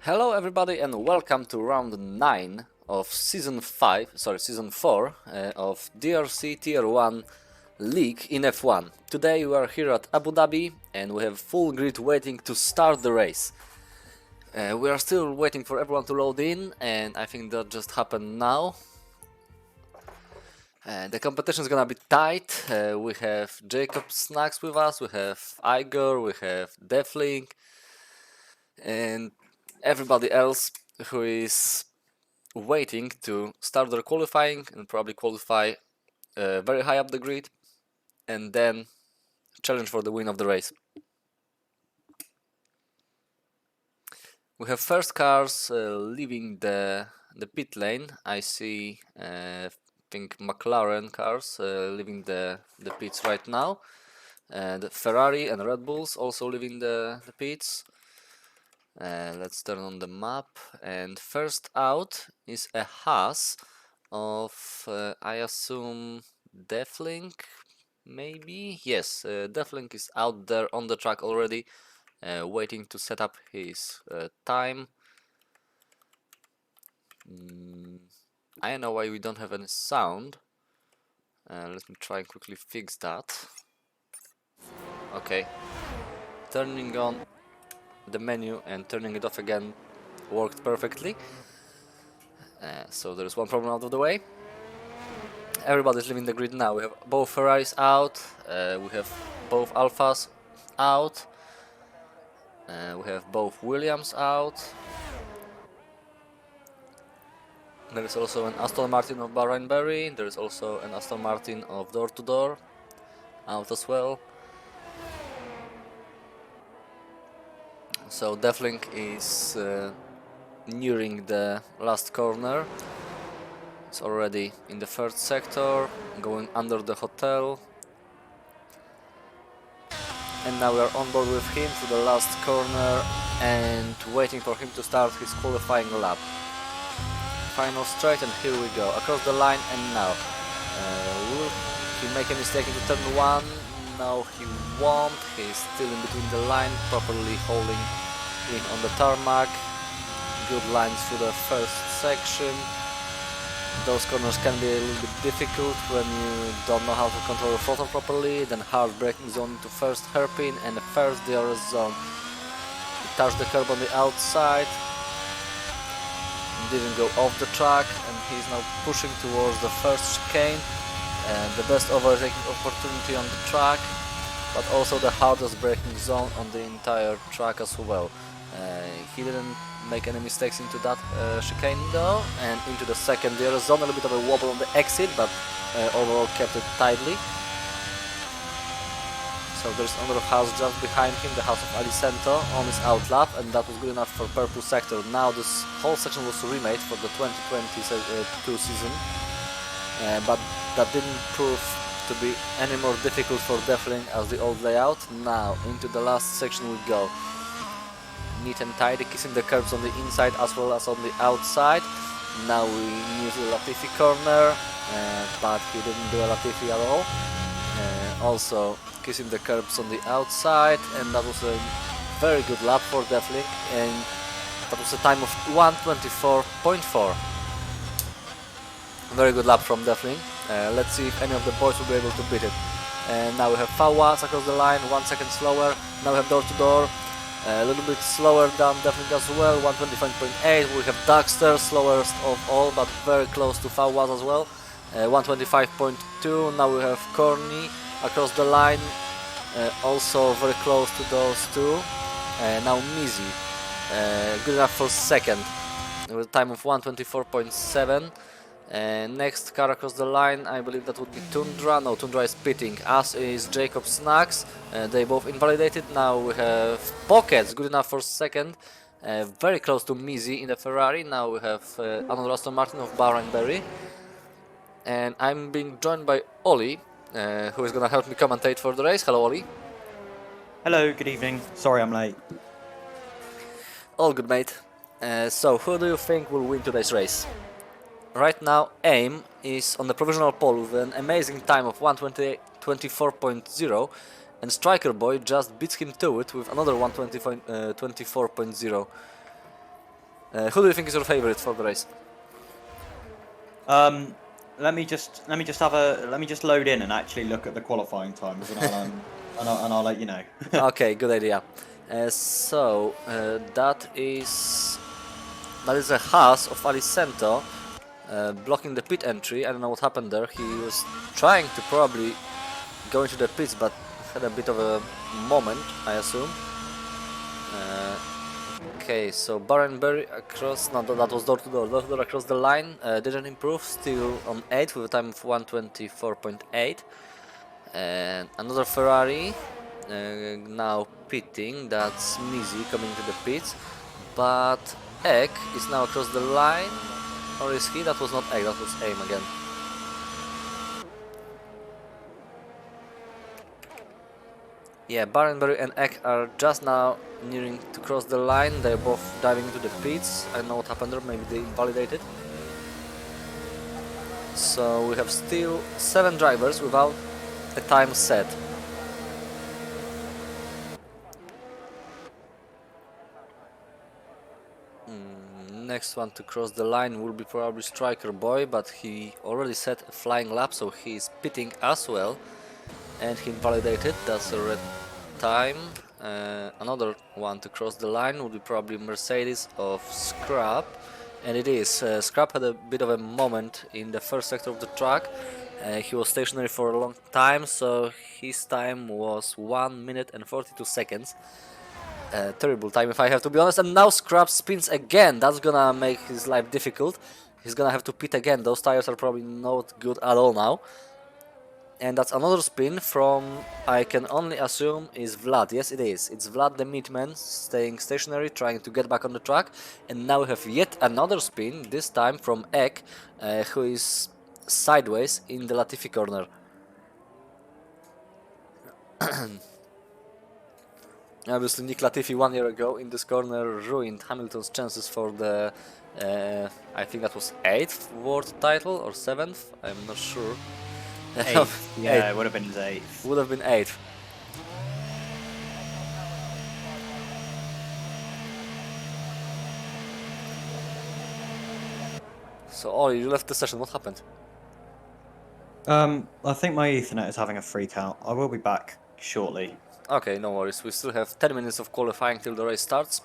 Hello everybody and welcome to round 9 of season 4 of DRC Tier 1 League in F1. Today we are here at Abu Dhabi and we have full grid waiting to start the race. We are still waiting for everyone to load in and I think that just happened now. The competition is gonna be tight. We have Jacob Snacks with us, we have Igor, we have Deflink and everybody else who is waiting to start their qualifying and probably qualify very high up the grid and then challenge for the win of the race. We have first cars leaving the pit lane. I see I think McLaren cars leaving the pits right now. The Ferrari and Red Bulls also leaving the pits. Let's turn on the map, and first out is a Haas of I assume Deflink, maybe? Yes, Deflink is out there on the track already, waiting to set up his time. I don't know why we don't have any sound. Let me try and quickly fix that. Okay, turning on the menu and turning it off again worked perfectly. So there's one problem out of the way. Everybody's leaving the grid now. We have both Ferraris out, we have both Alphas out, we have both Williams out. There is also an Aston Martin of Bahrain Berry, there is also an Aston Martin of Door to Door out as well. So Deflink is nearing the last corner. It's already in the first sector, going under the hotel. And now we are on board with him to the last corner and waiting for him to start his qualifying lap. Final straight, and here we go, across the line. And now will he make a mistake into turn 1? No, he won't. He's still in between the line, properly holding in on the tarmac. Good lines through the first section. Those corners can be a little bit difficult when you don't know how to control your throttle properly. Then hard braking zone into first hairpin and the first DRS zone. He touched the curb on the outside, didn't go off the track, and he's now pushing towards the first chicane. The best overtaking opportunity on the track, but also the hardest braking zone on the entire track as well. He didn't make any mistakes into that chicane though, and into the second DRS zone, a little bit of a wobble on the exit, but overall kept it tightly. So there's another house just behind him, the house of Alicento on his outlap, and that was good enough for purple sector. Now this whole section was remade for the 2022 season, but that didn't prove to be any more difficult for Deflink as the old layout. Now into the last section we go. Neat and tidy, kissing the curbs on the inside as well as on the outside. Now we use the Latifi corner, but he didn't do a Latifi at all. Also kissing the curbs on the outside, and that was a very good lap for Deflink, and that was a time of 1:24.4. Very good lap from Deflink. Let's see if any of the boys will be able to beat it. And now we have Fawaz across the line, 1 second slower. Now we have Door to Door, a little bit slower than Deflink as well, 1:25.8. We have Daxter, slowest of all, but very close to Fawaz as well, 1:25.2. Now we have Corny across the line, also very close to those two. Now Mizi, good enough for second, with a time of 1:24.7. Next car across the line, I believe that would be Tundra. No, Tundra is pitting, as is Jacob Snacks. They both invalidated. Now we have Pockets, good enough for second, very close to Mizi in the Ferrari. Now we have another Aston Martin of Bahrain Berry. And I'm being joined by Oli, who is gonna help me commentate for the race. Hello, Oli. Hello, good evening. Sorry I'm late. All good, mate. So, who do you think will win today's race? Right now, AIM is on the provisional pole with an amazing time of 1:24.0, and Striker Boy just beats him to it with another 1:24.0. Who do you think is your favorite for the race? Let me just load in and actually look at the qualifying times, and I'll let you know. Okay, good idea. That is a Haas of Alicento blocking the pit entry. I don't know what happened there. He was trying to probably go into the pits, but had a bit of a moment, I assume. Okay, so Barrenberry across, no, that was door to door across the line, didn't improve, still on 8th with a time of 1:24.8. And another Ferrari, now pitting, that's Mizzy coming to the pits, but Eck is now across the line, or is he? That was not Eck, that was Aim again. Yeah, Barrenberry and Eck are just now nearing to cross the line. They're both diving into the pits. I don't know what happened there, maybe they invalidated. So we have still 7 drivers without a time set. Next one to cross the line will be probably Striker Boy, but he already set a flying lap, so he's pitting as well. And he invalidated, that's a red time. Another one to cross the line would be probably Mercedes of Scrap, and it is. Scrap had a bit of a moment in the first sector of the track. He was stationary for a long time, so his time was 1 minute and 42 seconds. Terrible time, if I have to be honest. And now Scrap spins again. That's gonna make his life difficult. He's gonna have to pit again. Those tires are probably not good at all now. And that's another spin from, I can only assume, is Vlad. Yes, it is. It's Vlad the Meatman staying stationary, trying to get back on the track. And now we have yet another spin, this time from Eck, who is sideways in the Latifi corner. Obviously, Nick Latifi 1 year ago in this corner ruined Hamilton's chances for the, I think that was 8th world title or 7th, I'm not sure. 8th. Yeah, 8th. it would have been his 8th. Would have been 8th. So, Ollie, you left the session. What happened? I think my Ethernet is having a freak out. I will be back shortly. Okay, no worries. We still have 10 minutes of qualifying till the race starts.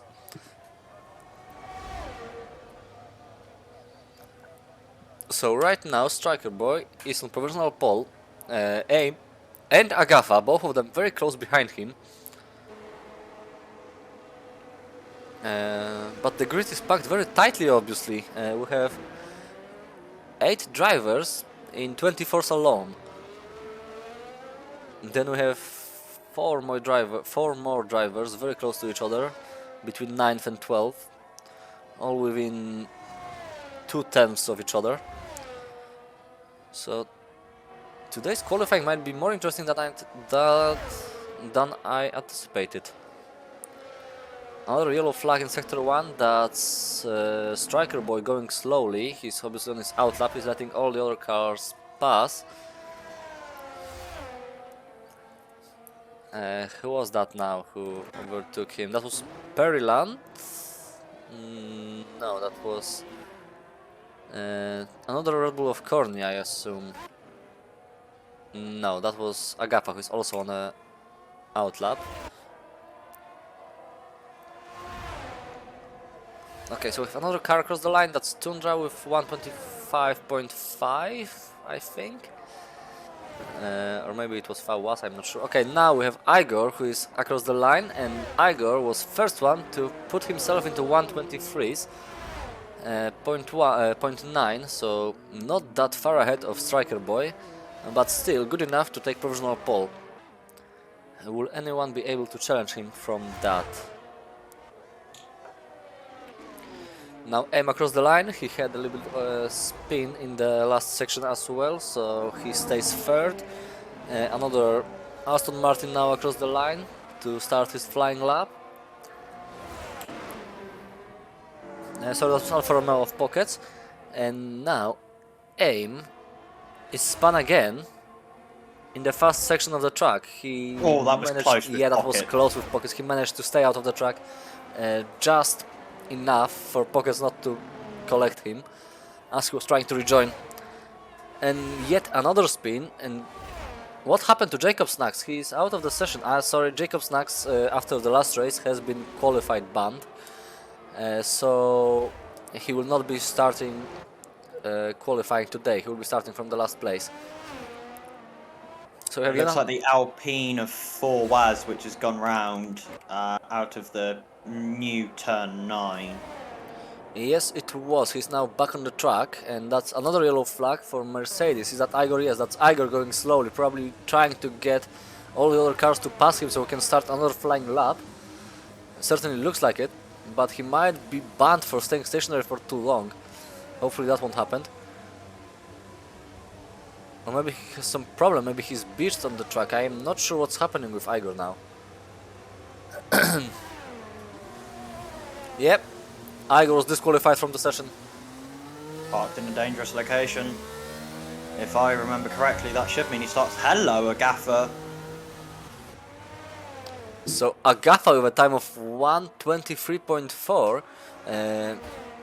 So right now, Striker Boy is on provisional pole. Aim and Agafa, both of them very close behind him. But the grid is packed very tightly, obviously. We have 8 drivers in 24s alone. Then we have 4 more drivers very close to each other, between 9th and 12th, all within 0.2 of each other. So today's qualifying might be more interesting than I anticipated. Another yellow flag in sector 1, that's Striker Boy going slowly. He's obviously on his outlap, he's letting all the other cars pass. Who was that now who overtook him? That was Periland? No, that was another Red Bull of Corny, I assume. No, that was Agapa, who is also on a outlap. Okay, so we have another car across the line, that's Tundra with 125.5, I think. Or maybe it was Fawaz, I'm not sure. Okay, now we have Igor, who is across the line, and Igor was first one to put himself into 123s. 0.9, so not that far ahead of Striker Boy, but still good enough to take provisional pole. Will anyone be able to challenge him from that? Now aim across the line, he had a little bit of a spin in the last section as well, so he stays third. Another Aston Martin now across the line to start his flying lap. So that's Alfa Romeo of Pockets, and now Aim is spun again in the fast section of the track. He that was close with yeah, that Pocket. was close with Pockets. He managed to stay out of the track just enough for Pockets not to collect him, as he was trying to rejoin. And yet another spin, and what happened to Jacob Snacks? He's out of the session. Sorry, Jacob Snacks after the last race has been qualified banned, so he will not be starting qualifying today. He will be starting from the last place. So it looks like the Alpine of 4 Waz, which has gone round out of the new turn 9. Yes, it was. He's now back on the track, and that's another yellow flag for Mercedes. Is that Igor? Yes, that's Igor going slowly, probably trying to get all the other cars to pass him so he can start another flying lap. Certainly looks like it, but he might be banned for staying stationary for too long. Hopefully that won't happen. Or maybe he has some problem, maybe he's beached on the track. I am not sure what's happening with Igor now. Yep, Igor was disqualified from the session. Parked in a dangerous location. If I remember correctly, that should mean he starts. Hello, a gaffer. So Agatha with a time of 1:23.4.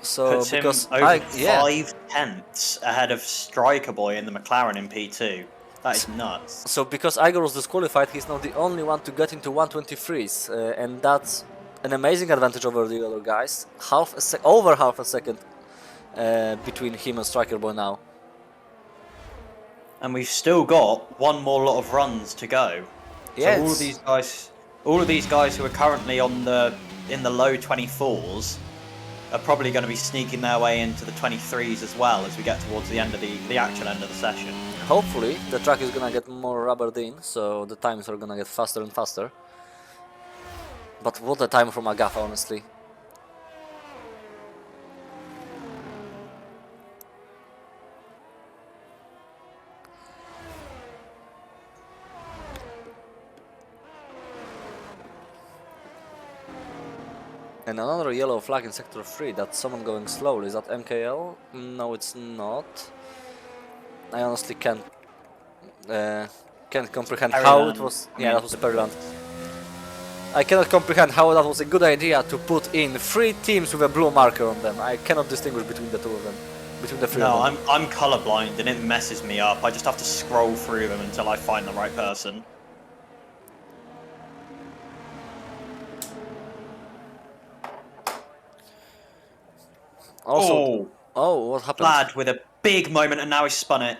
So Puts because him over 5 tenths ahead of Striker Boy in the McLaren in P2. That is nuts. So because Igor was disqualified, he's now the only one to get into 1:23s, and that's an amazing advantage over the other guys. Over half a second between him and Striker Boy now. And we've still got one more lot of runs to go. Yeah, so all of these guys who are currently in the low 24s are probably going to be sneaking their way into the 23s as well as we get towards the end of the actual end of the session. Hopefully the track is gonna get more rubbered in, so the times are gonna get faster and faster. But what a time from Agatha, honestly. And another yellow flag in sector 3, that's someone going slowly. Is that MKL? No, it's not. I honestly can't comprehend how it was. Yeah, that was Perland. I cannot comprehend how that was a good idea to put in 3 teams with a blue marker on them. I cannot distinguish between the 2 of them, between the 3 of them. No, I'm colorblind and it messes me up. I just have to scroll through them until I find the right person. Also, what happened? Vlad with a big moment and now he's spun it.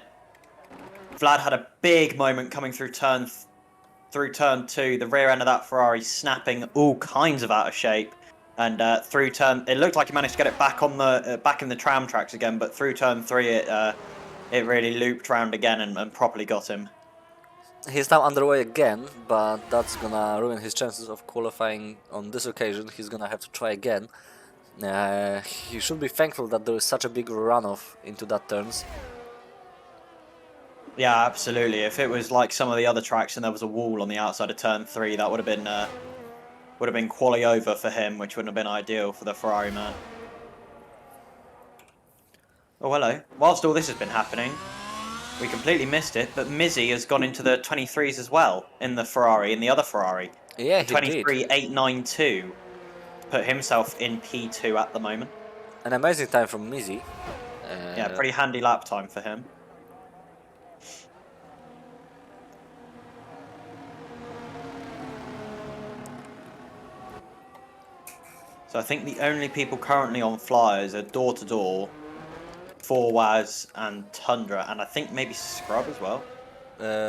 Vlad had a big moment coming through turn 2. The rear end of that Ferrari snapping all kinds of out of shape, and through turn, it looked like he managed to get it back on the back in the tram tracks again. But through turn 3, it really looped round again and properly got him. He's now underway again, but that's gonna ruin his chances of qualifying on this occasion. He's gonna have to try again. He should be thankful that there is such a big runoff into that turns. Yeah, absolutely. If it was like some of the other tracks and there was a wall on the outside of turn 3, that would have been quali over for him, which wouldn't have been ideal for the Ferrari man. Oh, hello. Whilst all this has been happening, we completely missed it, but Mizzy has gone into the 23s as well in the Ferrari, in the other Ferrari. Yeah, he 23.892. Put himself in P2 at the moment. An amazing time from Mizzy. Yeah, pretty handy lap time for him. So I think the only people currently on flyers are Door to Door, 4 Waz and Tundra, and I think maybe Scrub as well.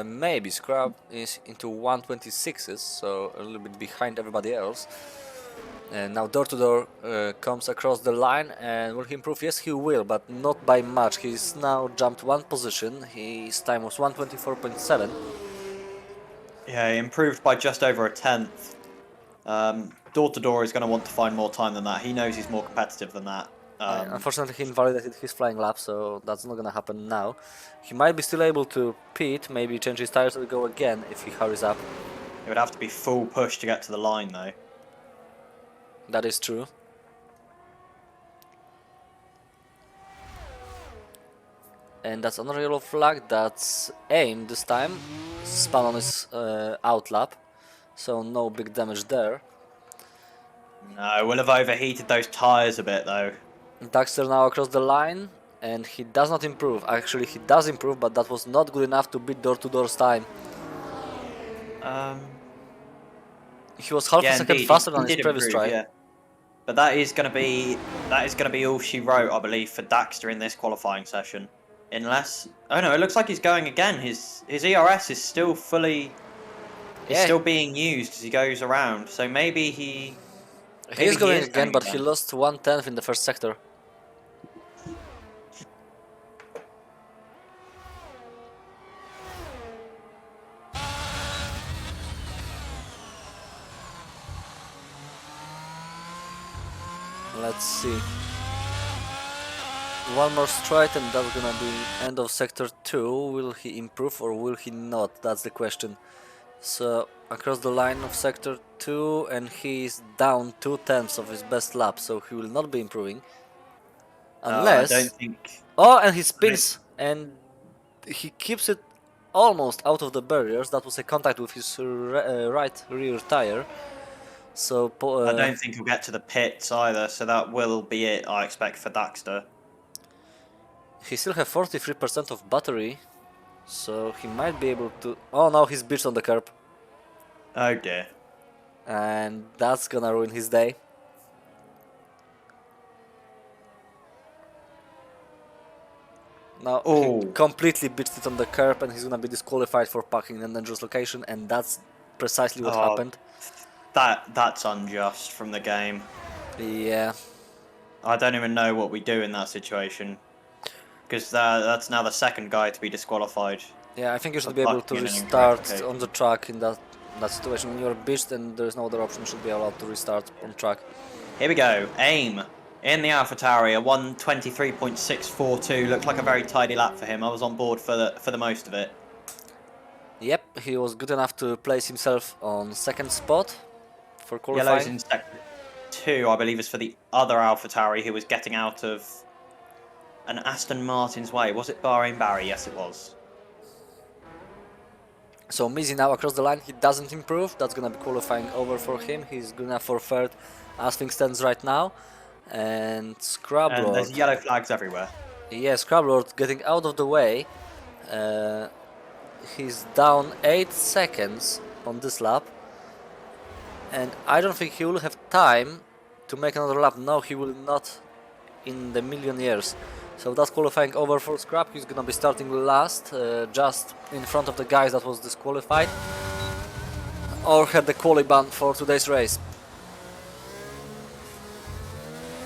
Maybe Scrub is into 1:26s, so a little bit behind everybody else. And now Door to Door comes across the line, and will he improve? Yes, he will, but not by much. He's now jumped 1 position. His time was 1:24.7. Yeah, he improved by just over a tenth. Door to Door is going to want to find more time than that. He knows he's more competitive than that. Unfortunately, he invalidated his flying lap, so that's not gonna happen now. He might be still able to pit, maybe change his tires and go again if he hurries up. It would have to be full push to get to the line, though. That is true. And that's another yellow flag. That's aim this time. Spun on his out lap, so no big damage there. No, will have overheated those tyres a bit though. Daxter now across the line, and he does not improve. Actually, he does improve, but that was not good enough to beat door-to-door's time. He was half a Yeah, second indeed, faster he than his did previous improve. try. Yeah, but that is gonna be all she wrote, I believe, for Daxter in this qualifying session. Unless, oh no, it looks like he's going again. His ERS is still fully, is Yeah, still being used as he goes around. So maybe he's he going is again, going but he again. lost 1/10 in the first sector. Let's see. One more straight and that's gonna be end of sector 2. Will he improve or will he not? That's the question. So across the line of sector 2 and he is down 2/10 of his best lap, so he will not be improving. I don't Unless... think. Oh, and he I don't, spins and he keeps it almost out of the barriers. That was a contact with his right rear tire. So I don't think he'll get to the pits either. So that will be it. I expect for Daxter. he still have 43% of battery, so he might be able to... Oh no, he's bitched on the curb. Oh dear. And that's gonna ruin his day. Now he Oh, completely bitched it on the curb and he's gonna be disqualified for parking in a dangerous location, and that's precisely what oh, happened. that's unjust from the game. Yeah. I don't even know what we do in that situation because that's now the second guy to be disqualified Yeah, I think you for should be able to parking in an incorrect restart on the location. track in that situation. When you're bitched and there's no other option, you should be allowed to restart on track. Here we go. Aim in the AlphaTauri, a 1:23.642. Looked like a very tidy lap for him. I was on board for the most of it. Yep, he was good enough to place himself on second spot for Yellow's qualifying. in sector 2, I believe, is for the other AlphaTauri who was getting out of an Aston Martin's way. Was it Bahrain Barry? Yes, it was. So Mizzy now across the line, he doesn't improve. That's gonna be qualifying over for him. He's gonna for third as things stands right now. And And Scrublord, there's yellow flags everywhere. yeah, Scrublord getting out of the way. Uh, he's down 8 seconds on this lap. And I don't think he will have time to make another lap. No, he will not in the million years. So that's qualifying over for Scrap. He's gonna be starting last, just in front of the guys that was disqualified or had the quali ban for today's race.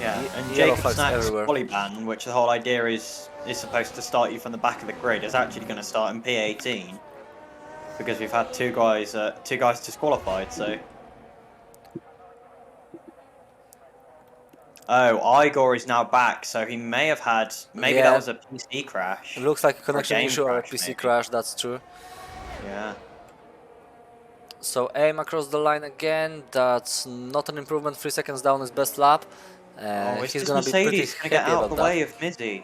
Yeah, and Yellow Jacob flags Snack's everywhere. quali ban, which the whole idea is supposed to start you from the back of the grid, is actually going to start in P18 because we've had two guys disqualified. So, oh, Igor is now back, so he may have had maybe that Yeah, was a PC it crash looks like a or a connection game issue or a crash, PC maybe. crash, that's true. Yeah. So aim across the line again, that's not an improvement, 3 seconds down his best lap. Oh, is He's this gonna be pretty Mercedes going to get happy out of about the that. way of Mizzy?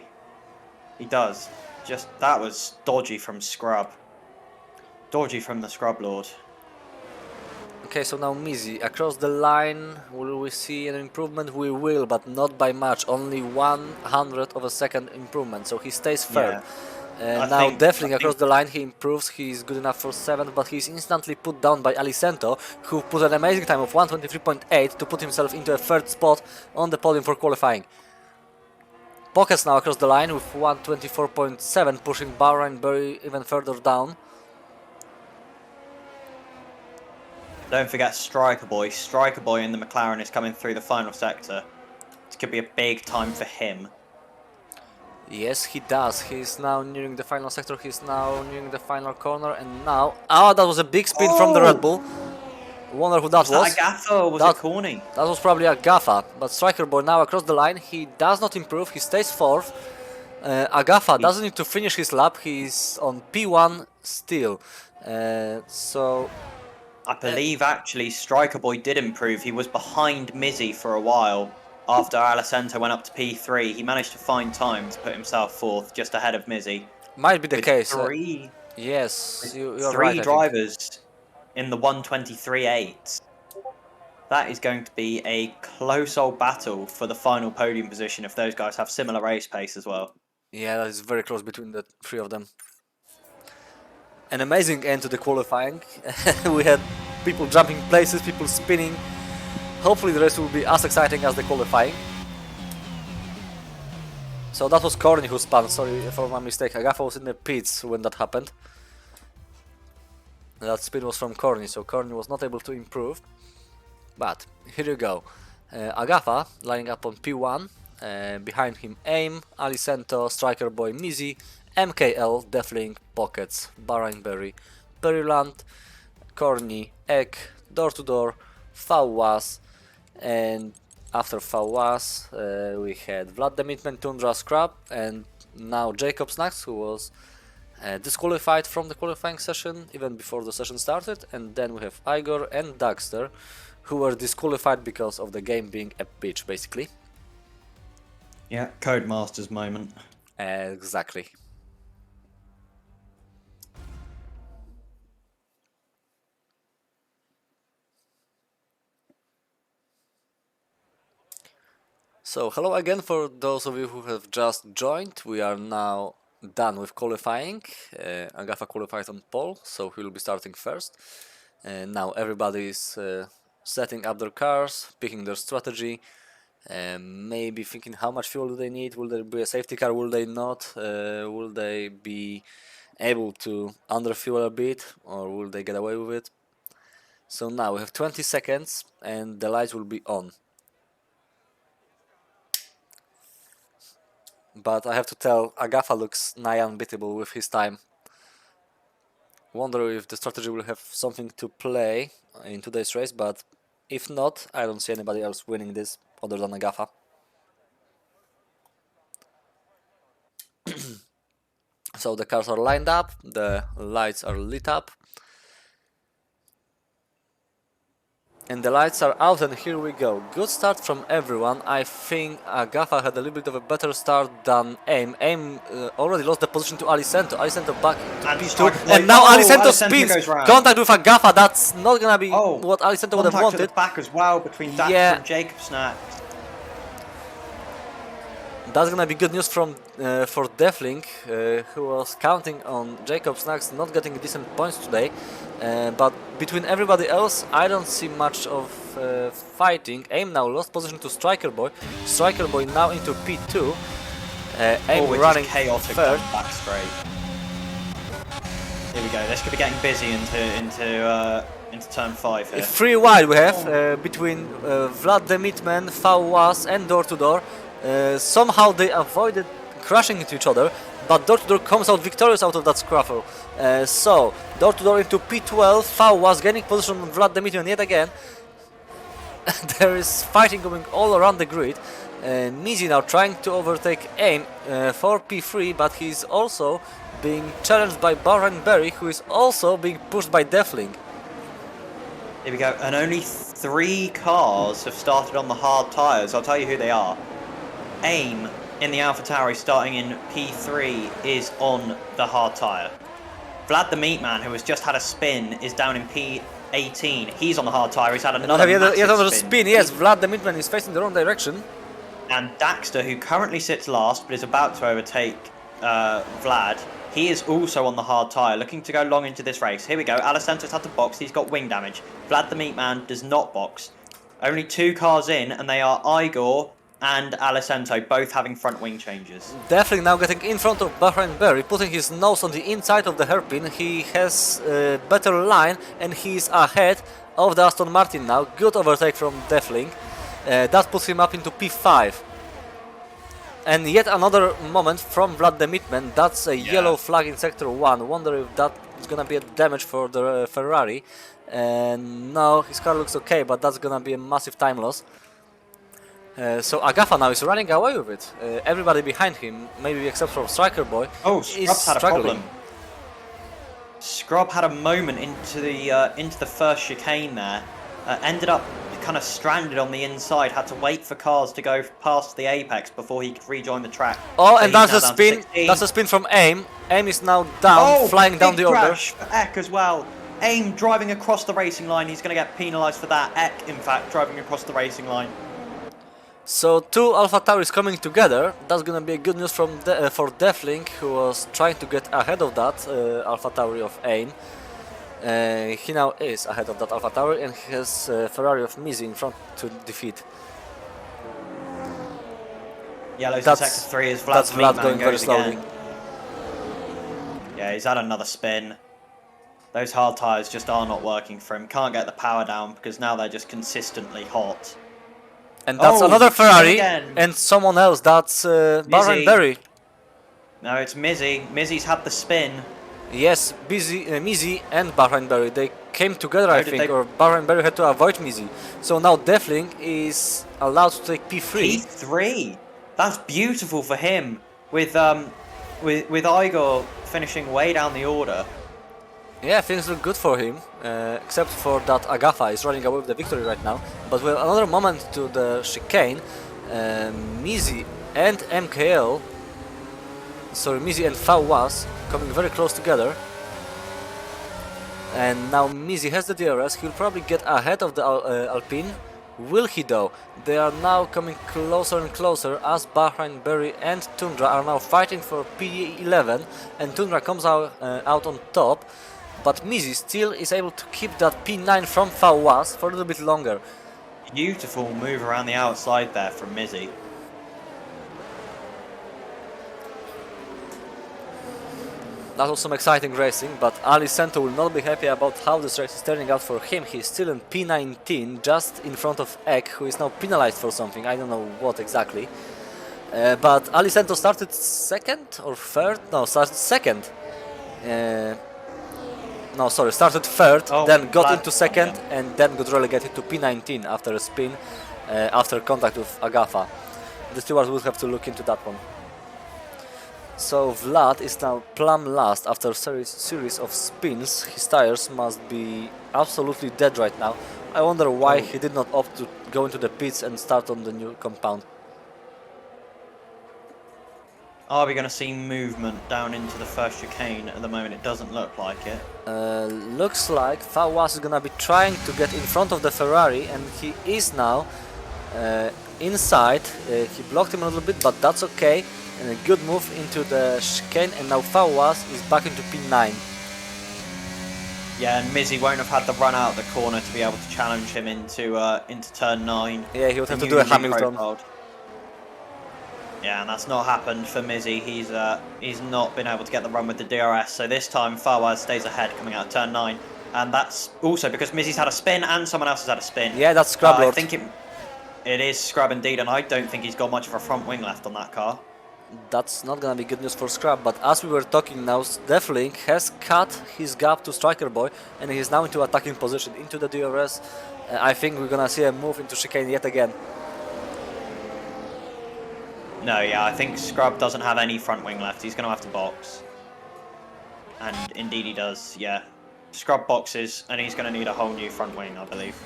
He does. Just that was dodgy from Scrub. Dodgy from the Scrub Lord. Okay, so now Mizzy, across the line, will we see an improvement? We will, but not by much, only 100 of a second improvement, so he stays third. Yeah. Now I definitely across think the line he improves, he's good enough for 7th, but he's instantly put down by Alicento, who put an amazing time of 1:23.8 to put himself into a third spot on the podium for qualifying. Pockets now across the line with 1:24.7, pushing Bahrain Berry even further down. don't forget Striker Boy. Striker Boy in the McLaren is coming through the final sector. It could be a big time for him. Yes, he does. He's now nearing the final sector. He's now nearing the final corner. And now... Oh, that was a big spin from the Red Bull. Wonder who that Was that was. a gaffer or was That, it corny? that was probably a Gaffa. But Striker Boy now across the line. He does not improve. He stays 4th. Agafa doesn't need to finish his lap. He's on P1 still. So... I believe actually Striker Boy did improve. He was behind Mizzy for a while. After Alicento went up to P3, he managed to find time to put himself fourth, just ahead of Mizzy. Might be the With case. three, Yes, with you're right, three I think. drivers in the 1:23.8. That is going to be a close old battle for the final podium position if those guys have similar race pace as well. Yeah, that is very close between the three of them. An amazing end to the qualifying. We had people jumping places, people spinning. Hopefully the race will be as exciting as the qualifying. So that was Corny who spun, sorry for my mistake. Agafa was in the pits when that happened. That spin was from Corny, so Corny was not able to improve. But here you go. Agafa lining up on P1. Behind him Aim, Alicento, Striker Boy Mizzy, MKL, Deathling, Pockets, Bahrainberry, Berryland, Corny, Egg, Door to Door, Fawaz, and after Fawaz we had Vlad the Meatman, Tundra, Scrap, and now Jacob Snacks, who was disqualified from the qualifying session even before the session started, and then we have Igor and Daxter, who were disqualified because of the game being a bitch, basically. Yeah, Codemasters moment. Exactly. So, hello again for those of you who have just joined. We are now done with qualifying. Agafa qualified on pole, so he will be starting first. Now everybody is setting up their cars, picking their strategy, maybe thinking how much fuel do they need, will there be a safety car, will they not, will they be able to underfuel a bit, or will they get away with it. So now we have 20 seconds and the lights will be on. But I have to tell, Agafa looks nigh unbeatable with his time. Wonder if the strategy will have something to play in today's race, but if not, I don't see anybody else winning this other than Agafa. So the cars are lined up, the lights are lit up. And the lights are out, and here we go. Good start from everyone. I think Agafa had a little bit of a better start than Aim. Aim already lost the position to Alicento. Alicento back to P2. And now Alicento spins. Contact with Agafa. That's not gonna be what Alicento would have wanted. Contact back as well between Daxter and Jacob Snacks. That's gonna be good news from for Deathling, who was counting on Jacob Snacks not getting decent points today. But between everybody else, I don't see much of fighting. Aim now lost position to Striker Boy. Striker Boy now into P2. Aim running chaotic third. Back straight. Here we go. This could be getting busy into turn 5 here. 3 wide we have between Vlad the Meatman, Fawaz, and Door to Door. Somehow they avoided crashing into each other, but Door to Door comes out victorious out of that scruffle. So Door to Door into P12, Fawaz gaining position on Vlad the Meatman yet again. There is fighting going all around the grid. Mizzy now trying to overtake Aim for P3, but he's also being challenged by Bahrainberry, who is also being pushed by Deathling. Here we go, and only 3 cars have started on the hard tyres. I'll tell you who they are. Aim in the AlphaTauri starting in P3 is on the hard tyre. Vlad the Meatman, who has just had a spin, is down in P18. He's on the hard tyre. He's had another spin. Yes, Vlad the Meatman is facing the wrong direction. And Daxter, who currently sits last but is about to overtake Vlad, he is also on the hard tyre, looking to go long into this race. Here we go. Alicento's had to box. He's got wing damage. Vlad the Meatman does not box. Only 2 cars in, and they are Igor and Alicento, both having front wing changes. Definitely now getting in front of Bahrainberry, putting his nose on the inside of the hairpin. He has a better line and he's ahead of the Aston Martin now. Good overtake from Deathling. That puts him up into P5. And yet another moment from Vlad the Meatman. That's a yellow flag in Sector 1. Wonder if that is gonna be a damage for the Ferrari. And no, his car looks okay, but that's gonna be a massive time loss. So Agafa now is running away with it. Everybody behind him, maybe except for Striker Boy, Scrub's had a problem. Scrub had a moment into the first chicane there. Ended up kind of stranded on the inside. Had to wait for cars to go past the apex before he could rejoin the track. Oh, so and that's a spin. That's a spin from Aim. Aim is now down, flying down the order. Crash for Eck as well. AIM driving across the racing line. He's going to get penalised for that. Eck, in fact, driving across the racing line. So 2 AlphaTauris coming together. That's gonna be good news from for Deflink, who was trying to get ahead of that AlphaTauri of AIM. He now is ahead of that AlphaTauri and he has Ferrari of Mizzy in front to defeat. Yellow's in sector 3 as Vlad's Vlad lead going man very goes slowly. again. Yeah, he's had another spin. Those hard tyres just are not working for him. Can't get the power down because now they're just consistently hot. And that's another Ferrari and someone else. That's Bahrain Berry. No, it's Mizzy. Mizzy's had the spin. Yes, Mizzy and Bahrain Berry. They came together, I think, or Bahrain Berry had to avoid Mizzy. So now Deflink is allowed to take P3. P3. That's beautiful for him. With Igor finishing way down the order. Yeah, things look good for him, except for that Agafa is running away with the victory right now. But with another moment to the chicane, Mizzy and MKL, sorry, Mizzy and Fawaz coming very close together. And now Mizzy has the DRS, he'll probably get ahead of the Alpine. Will he though? They are now coming closer and closer as Bahrain Berry and Tundra are now fighting for P11 and Tundra comes out on top. But Mizzy still is able to keep that P9 from Fawaz for a little bit longer. Beautiful move around the outside there from Mizzy. That was some exciting racing, but Ali Sento will not be happy about how this race is turning out for him. He's still in P19, just in front of Eck, who is now penalized for something, I don't know what exactly. But Ali Sento started second or third? No, started second. No, sorry, started third, then got into second, and then got relegated to P19 after a spin, after contact with Agafa. The stewards will have to look into that one. So Vlad is now plumb last after a series of spins. His tires must be absolutely dead right now. I wonder why he did not opt to go into the pits and start on the new compound. Are we going to see movement down into the first chicane? At the moment it doesn't look like it. Looks like Fawaz is going to be trying to get in front of the Ferrari and he is now inside. He blocked him a little bit, but that's okay. And a good move into the chicane and now Fawaz is back into P9. Yeah, and Mizzy won't have had the run out of the corner to be able to challenge him into turn 9. Yeah, he would have to do a Hamilton. Yeah, and that's not happened for Mizzy. He's not been able to get the run with the DRS. So this time Fawaz stays ahead coming out of turn 9, and that's also because Mizzy's had a spin and someone else has had a spin. Yeah, that's Scrub Lord. I think it is Scrub indeed, and I don't think he's got much of a front wing left on that car. That's not gonna be good news for Scrub, but as we were talking now, Deflink has cut his gap to Striker Boy and he's now into attacking position, into the DRS. I think we're gonna see a move into chicane yet again. No, yeah, I think Scrub doesn't have any front wing left. He's gonna have to box. And indeed he does, yeah. Scrub boxes, and he's gonna need a whole new front wing, I believe.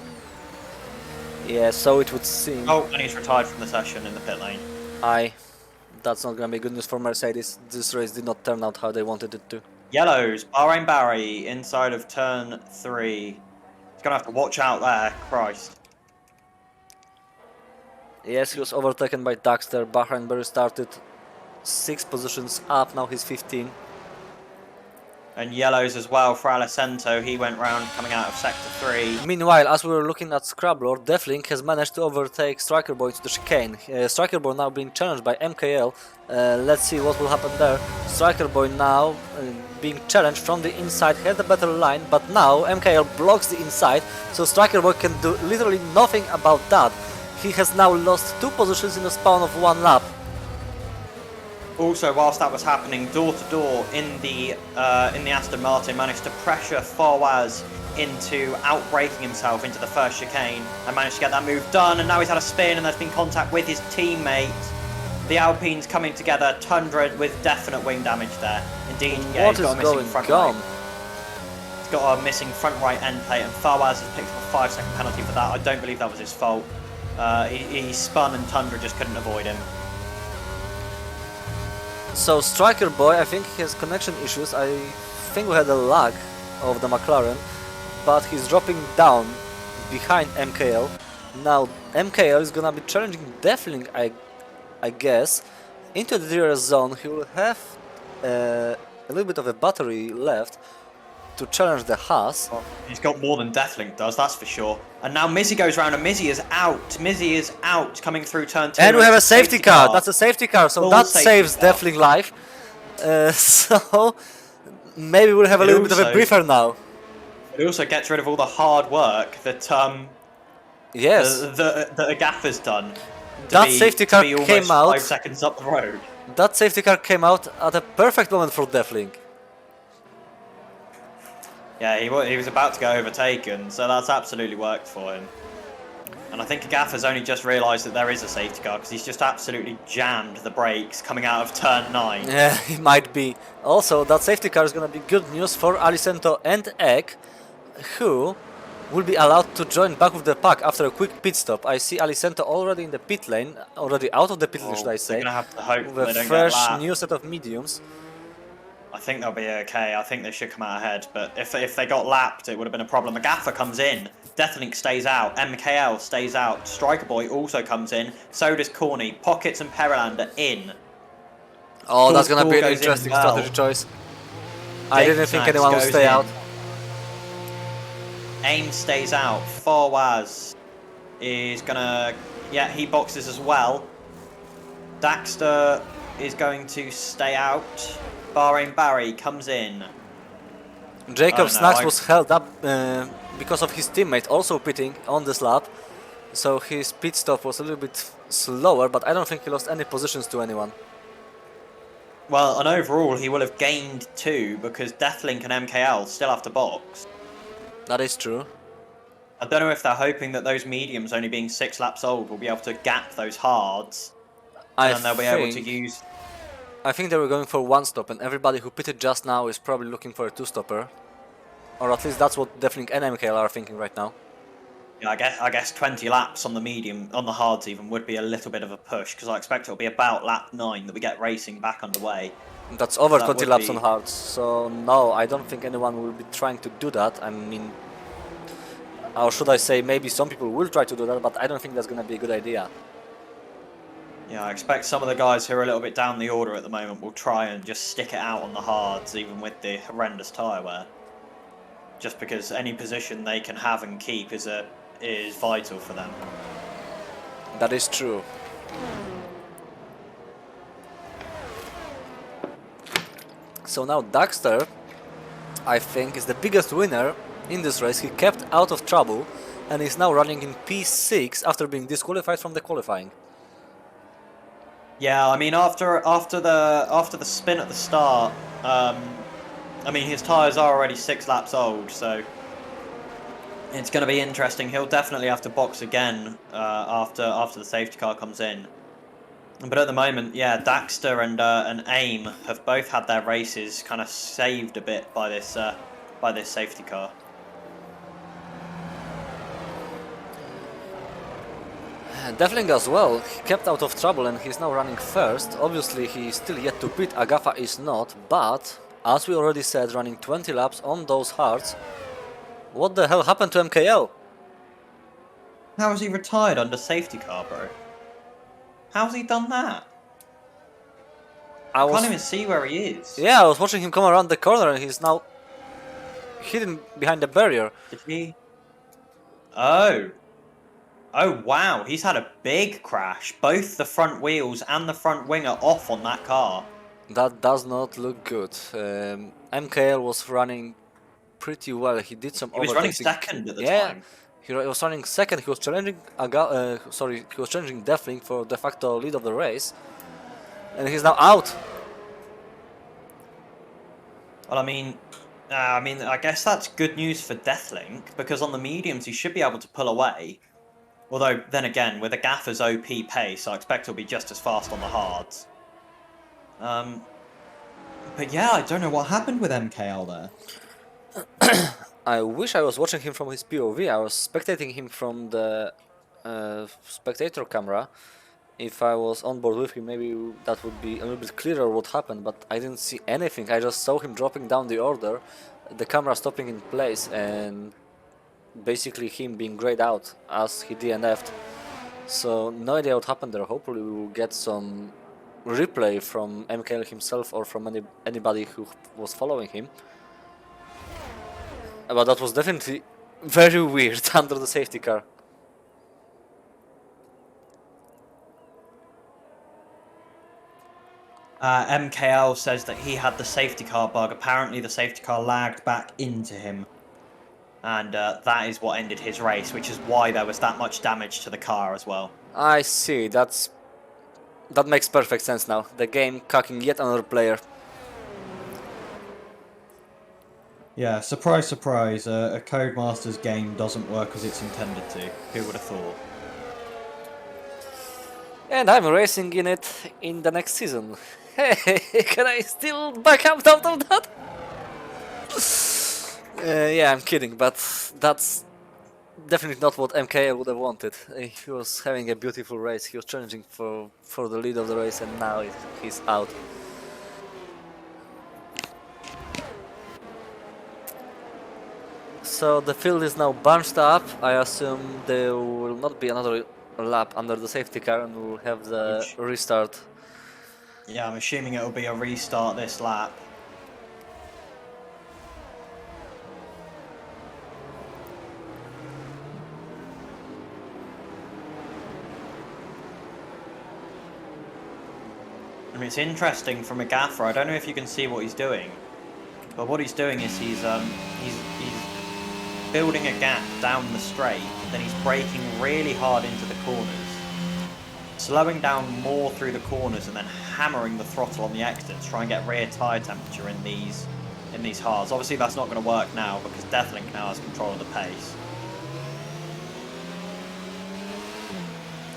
Yeah, so it would seem. Oh, and he's retired from the session in the pit lane. That's not gonna be good news for Mercedes. This race did not turn out how they wanted it to. Yellows, Bahrain Barry, inside of turn 3. He's gonna have to watch out there, Christ. Yes, he was overtaken by Daxter. Bahrain Berry started 6 positions up, now he's 15. And yellows as well for Alicento. He went round coming out of sector 3. Meanwhile, as we were looking at Scrablord, Deflink has managed to overtake Striker Boy to the chicane. Striker Boy now being challenged by MKL. Let's see what will happen there. Striker Boy now being challenged from the inside, had a better line, but now MKL blocks the inside, so Striker Boy can do literally nothing about that. He has now lost 2 positions in the span of 1 lap. Also, whilst that was happening, door-to-door in the Aston Martin managed to pressure Fawaz into outbraking himself into the first chicane and managed to get that move done. And now he's had a spin and there's been contact with his teammate. The Alpines coming together, Tundra with definite wing damage there. Indeed, yeah, he's got a missing front right. He's got a missing front right end plate, and Fawaz has picked up a 5-second penalty for that. I don't believe that was his fault. He spun and Tundra just couldn't avoid him. So Striker Boy, I think he has connection issues. I think we had a lag of the McLaren. but he's dropping down behind MKL. Now MKL is gonna be challenging Deathling, I guess, into the DRS zone. He will have a little bit of a battery left to challenge the Haas. Oh, he's got more than Deathlink does, that's for sure. And now Mizzy goes round, and Mizzy is out. Mizzy is out, coming through turn 2. And we have a safety car. That's a safety car, so Full that safety saves car. Deathling life. So maybe we'll have a It little bit of a also- briefer now. It also gets rid of all the hard work that Yes, the gaffer's done. That safety car almost came out. 5 seconds up the road. that safety car came out at a perfect moment for Deathling. Yeah, he was about to get overtaken, so that's absolutely worked for him. And I think Gaffer's only just realised that there is a safety car because he's just absolutely jammed the brakes coming out of turn 9. Yeah, it might be. Also, that safety car is gonna be good news for Alicento and Egg, who will be allowed to join back with the pack after a quick pit stop. I see Alicento already in the pit lane, already out of the pit lane, should I say, They're going to have to hope with they a don't get fresh lapped. new set of mediums. I think they'll be okay. I think they should come out ahead. But if they got lapped, it would have been a problem. Gaffer comes in. Deathlink stays out. MKL stays out. Striker Boy also comes in. So does Corny. Pockets and Perilander in. Oh, that's gonna be an Goes in interesting well. strategy choice. I didn't think Snags anyone would goes stay in. out. Aim stays out. Farwaz is gonna... Yeah, he boxes as well. Daxter is going to stay out. Bahrain Barry comes in. Jacob Oh, no, Snacks was held up because of his teammate also pitting on this lap. So his pit stop was a little bit slower, but I don't think he lost any positions to anyone. Well, and overall he will have gained 2 because Deathlink and MKL still have to box. That is true. I don't know if they're hoping that those mediums only being 6 laps old will be able to gap those hards. And then they'll be able to use... I think they were going for one stop, and everybody who pitted just now is probably looking for a two-stopper. Or at least that's what Deathling and MKL are thinking right now. Yeah, I guess 20 laps on the medium, on the hards even, would be a little bit of a push, because I expect it'll be about lap 9 that we get racing back underway. That's over That 20 would laps be- on hards, so no, I don't think anyone will be trying to do that. I mean, or should I say, maybe some people will try to do that, but I don't think that's gonna be a good idea. Yeah, I expect some of the guys who are a little bit down the order at the moment will try and just stick it out on the hards, even with the horrendous tyre wear. Just because any position they can have and keep is vital for them. That is true. So now Daxter, I think, is the biggest winner in this race. He kept out of trouble and is now running in P6 after being disqualified from the qualifying. Yeah, I mean after the spin at the start, I mean his tyres are already 6 laps old, so it's going to be interesting. He'll definitely have to box again after the safety car comes in. But at the moment, yeah, Daxter and AIM have both had their races kind of saved a bit by this safety car. Deathling as well, he kept out of trouble and he's now running first. Obviously he's still yet to pit, Agafa is not, but as we already said, running 20 laps on those hards. What the hell happened to MKL? How has he retired under safety car, bro? How's he done that? I can't even see where he is. Yeah, I was watching him come around the corner and he's now hidden behind the barrier. Did he? Oh. Oh, wow. He's had a big crash. Both the front wheels and the front wing are off on that car. That does not look good. MKL was running pretty well. He did some He was running overtaking. second at the Yeah, time. he was running second. He was challenging he was challenging Deathling for de facto lead of the race, and he's now out. Well, I guess that's good news for Deathlink, because on the mediums he should be able to pull away. Although, then again, with a Gaffer's OP pace, I expect he'll be just as fast on the hards. But yeah, I don't know what happened with MKL there. I wish I was watching him from his POV. I was spectating him from the spectator camera. If I was on board with him, maybe that would be a little bit clearer what happened, but I didn't see anything. I just saw him dropping down the order, the camera stopping in place, and basically him being grayed out as he DNF'd. So no idea what happened there. Hopefully we will get some replay from MKL himself or from anybody who was following him. But that was definitely very weird under the safety car. MKL says that he had the safety car bug. Apparently the safety car lagged back into him. And that is what ended his race, which is why there was that much damage to the car as well. I see, that makes perfect sense now. The game cocking yet another player. Yeah, surprise, surprise, a Codemasters game doesn't work as it's intended to. Who would have thought? And I'm racing in it in the next season. Hey, can I still back up out of that? Yeah, I'm kidding, but that's definitely not what MK would have wanted. He was having a beautiful race, he was challenging for the lead of the race, and now he's out. So the field is now bunched up. I assume there will not be another lap under the safety car and we'll have the restart. Yeah, I'm assuming it'll be a restart this lap. I mean, it's interesting from a gaffer. I don't know if you can see what he's doing, but what he's doing is he's building a gap down the straight, then he's braking really hard into the corners, slowing down more through the corners, and then hammering the throttle on the exits, try and get rear tyre temperature in these hards. Obviously that's not going to work now because Deathlink now has control of the pace.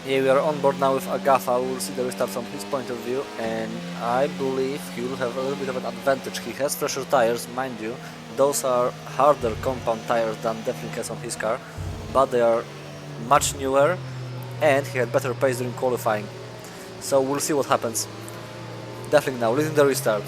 Yeah, we are on board now with Agafa. We will see the restart from his point of view, and I believe he will have a little bit of an advantage. He has fresher tires, mind you. Those are harder compound tires than Deathlink has on his car, but they are much newer, and he had better pace during qualifying. So we'll see what happens. Deathlink now leading the restart.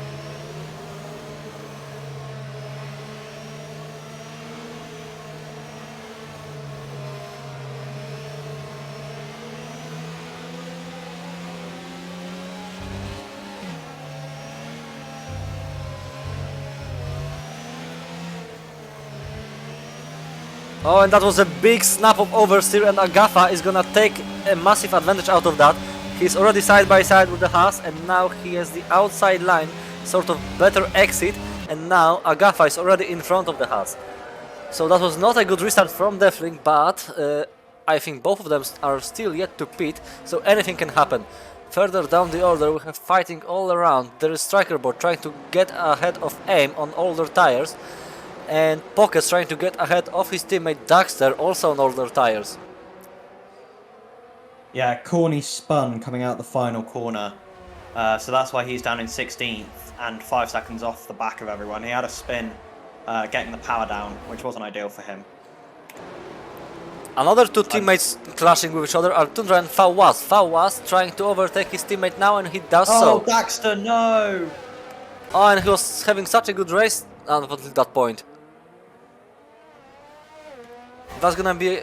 Oh, and that was a big snap of oversteer, and Agafa is gonna take a massive advantage out of that. He's already side by side with the Haas, and now he has the outside line, sort of better exit, and now Agafa is already in front of the Haas. So that was not a good restart from Deathlink, but I think both of them are still yet to pit, so anything can happen. Further down the order we have fighting all around. There is Strikerboard trying to get ahead of AIM on older tires, and Pockets trying to get ahead of his teammate Daxter, also on older tires. Yeah, Corny spun coming out the final corner, so that's why he's down in 16th and 5 seconds off the back of everyone. He had a spin getting the power down, which wasn't ideal for him. Another two teammates clashing with each other are Tundra and Fawaz. Fawaz trying to overtake his teammate now, and he does so. Oh, Daxter, no! Oh, and he was having such a good race until that point. That's gonna be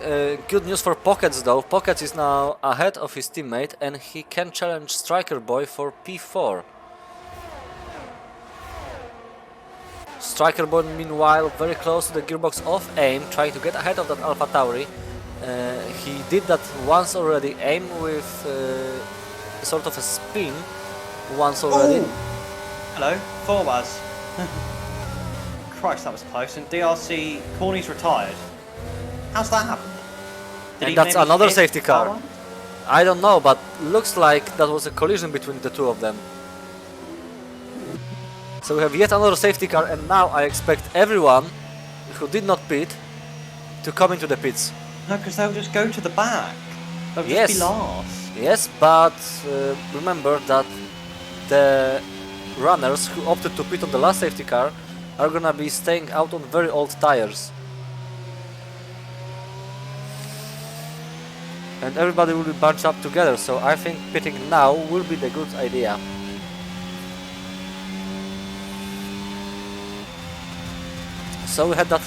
good news for Pockets though. Pockets is now ahead of his teammate and he can challenge Striker Boy for P4. Striker Boy meanwhile very close to the gearbox of AIM, trying to get ahead of that Alpha Tauri. He did that once already. AIM with sort of a spin once already. Ooh. Hello, Fawaz. Christ, that was close. And DRC, Corny's retired. How's that happened? And that's another safety car. I don't know, but looks like that was a collision between the two of them. So we have yet another safety car, and now I expect everyone who did not pit to come into the pits. No, because they'll just go to the back. They'll just be last. Yes, but remember that the runners who opted to pit on the last safety car are gonna be staying out on very old tires. And everybody will be bunched up together, so I think pitting now will be the good idea. So we had that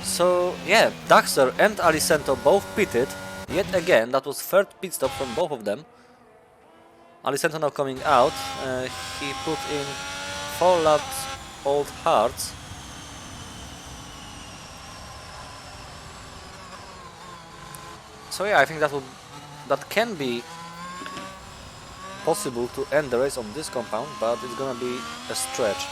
So yeah, Daxter and Alicento both pitted. Yet again, that was third pit stop from both of them. Alicento now coming out. He put in 4 laps old hards. So yeah, I think that can be possible to end the race on this compound, but it's gonna be a stretch.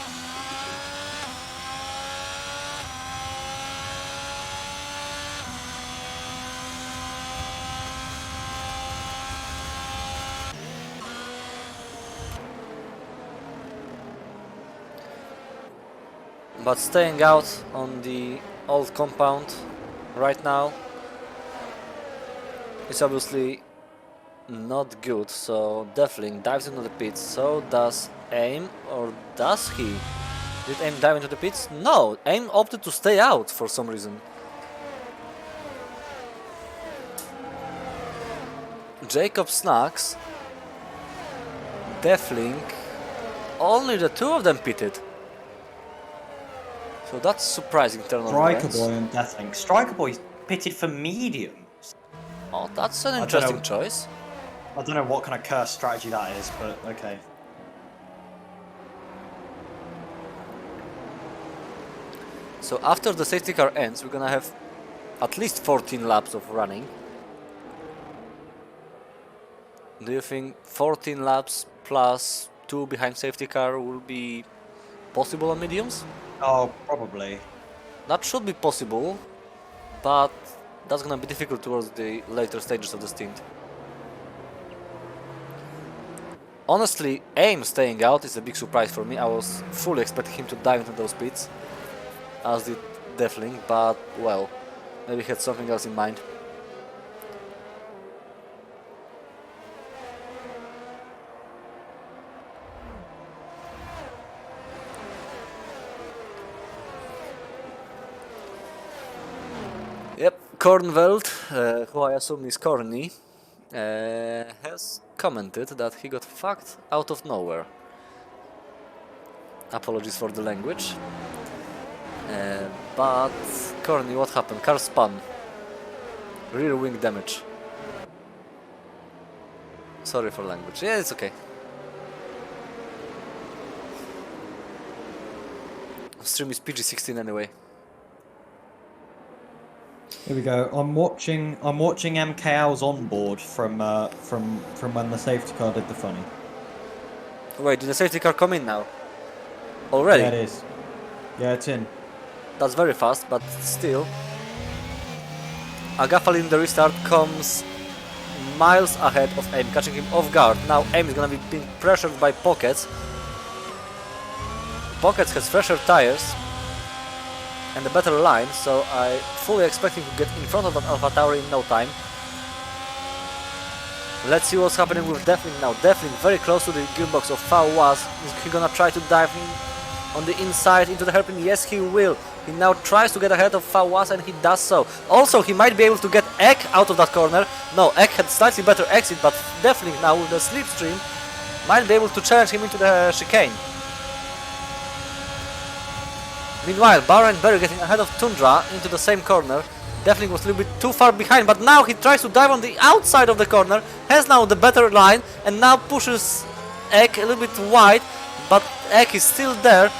But staying out on the old compound right now is obviously not good, so Defling dives into the pits. So does AIM, or does he? Did AIM dive into the pits? No, AIM opted to stay out for some reason. Jacob Snacks, Defling, only the 2 of them pitted. So that's surprising turn of events. Striker Boy and Deathling. Striker Boy pitted for mediums. Oh, that's an interesting choice. I don't know what kind of cursed strategy that is, but okay. So after the safety car ends, we're gonna have at least 14 laps of running. Do you think 14 laps plus 2 behind safety car will be possible on mediums? Oh, probably. That should be possible, but that's gonna be difficult towards the later stages of the stint. Honestly, AIM staying out is a big surprise for me. I was fully expecting him to dive into those pits, as did Defling, but well, maybe he had something else in mind. Yep, Kornveld, who I assume is Corny, has commented that he got fucked out of nowhere. Apologies for the language. But Corny, what happened? Car spun. Rear wing damage. Sorry for language. Yeah, it's okay. Stream is PG-16 anyway. Here we go. I'm watching MKL's onboard from when the safety car did the funny. Wait, did the safety car come in now? Already? Yeah, it is. Yeah, it's in. That's very fast, but still. Agafal in the restart comes miles ahead of AIM, catching him off guard. Now AIM is gonna be being pressured by Pockets. Pockets has fresher tires and a better line, so I fully expect him to get in front of that AlphaTauri in no time. Let's see what's happening with Defling now. Defling very close to the gearbox of Fawaz. Is he gonna try to dive in on the inside into the hairpin? Yes, he will. He now tries to get ahead of Fawaz and he does so. Also, he might be able to get Ek out of that corner. No, Ek had slightly better exit, but Defling now with the slipstream might be able to challenge him into the chicane. Meanwhile, Bahrain Berry getting ahead of Tundra into the same corner. Defling was a little bit too far behind, but now he tries to dive on the outside of the corner, has now the better line, and now pushes Ek a little bit wide, but Ek is still there.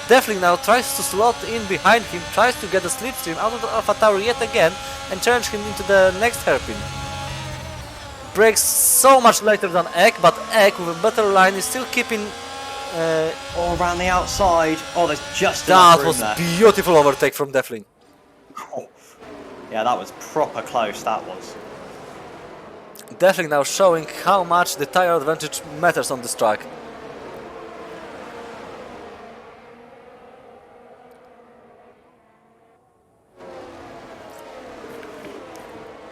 Defling now tries to slot in behind him, tries to get the slipstream out of the AlphaTauri yet again, and challenge him into the next hairpin. Breaks so much later than Ek, but Ek with a better line is still keeping all around the outside. Oh, there's just that enough room was there. beautiful overtake from Defling. Oh. Yeah, that was proper close, that was. Defling now showing how much the tire advantage matters on this track.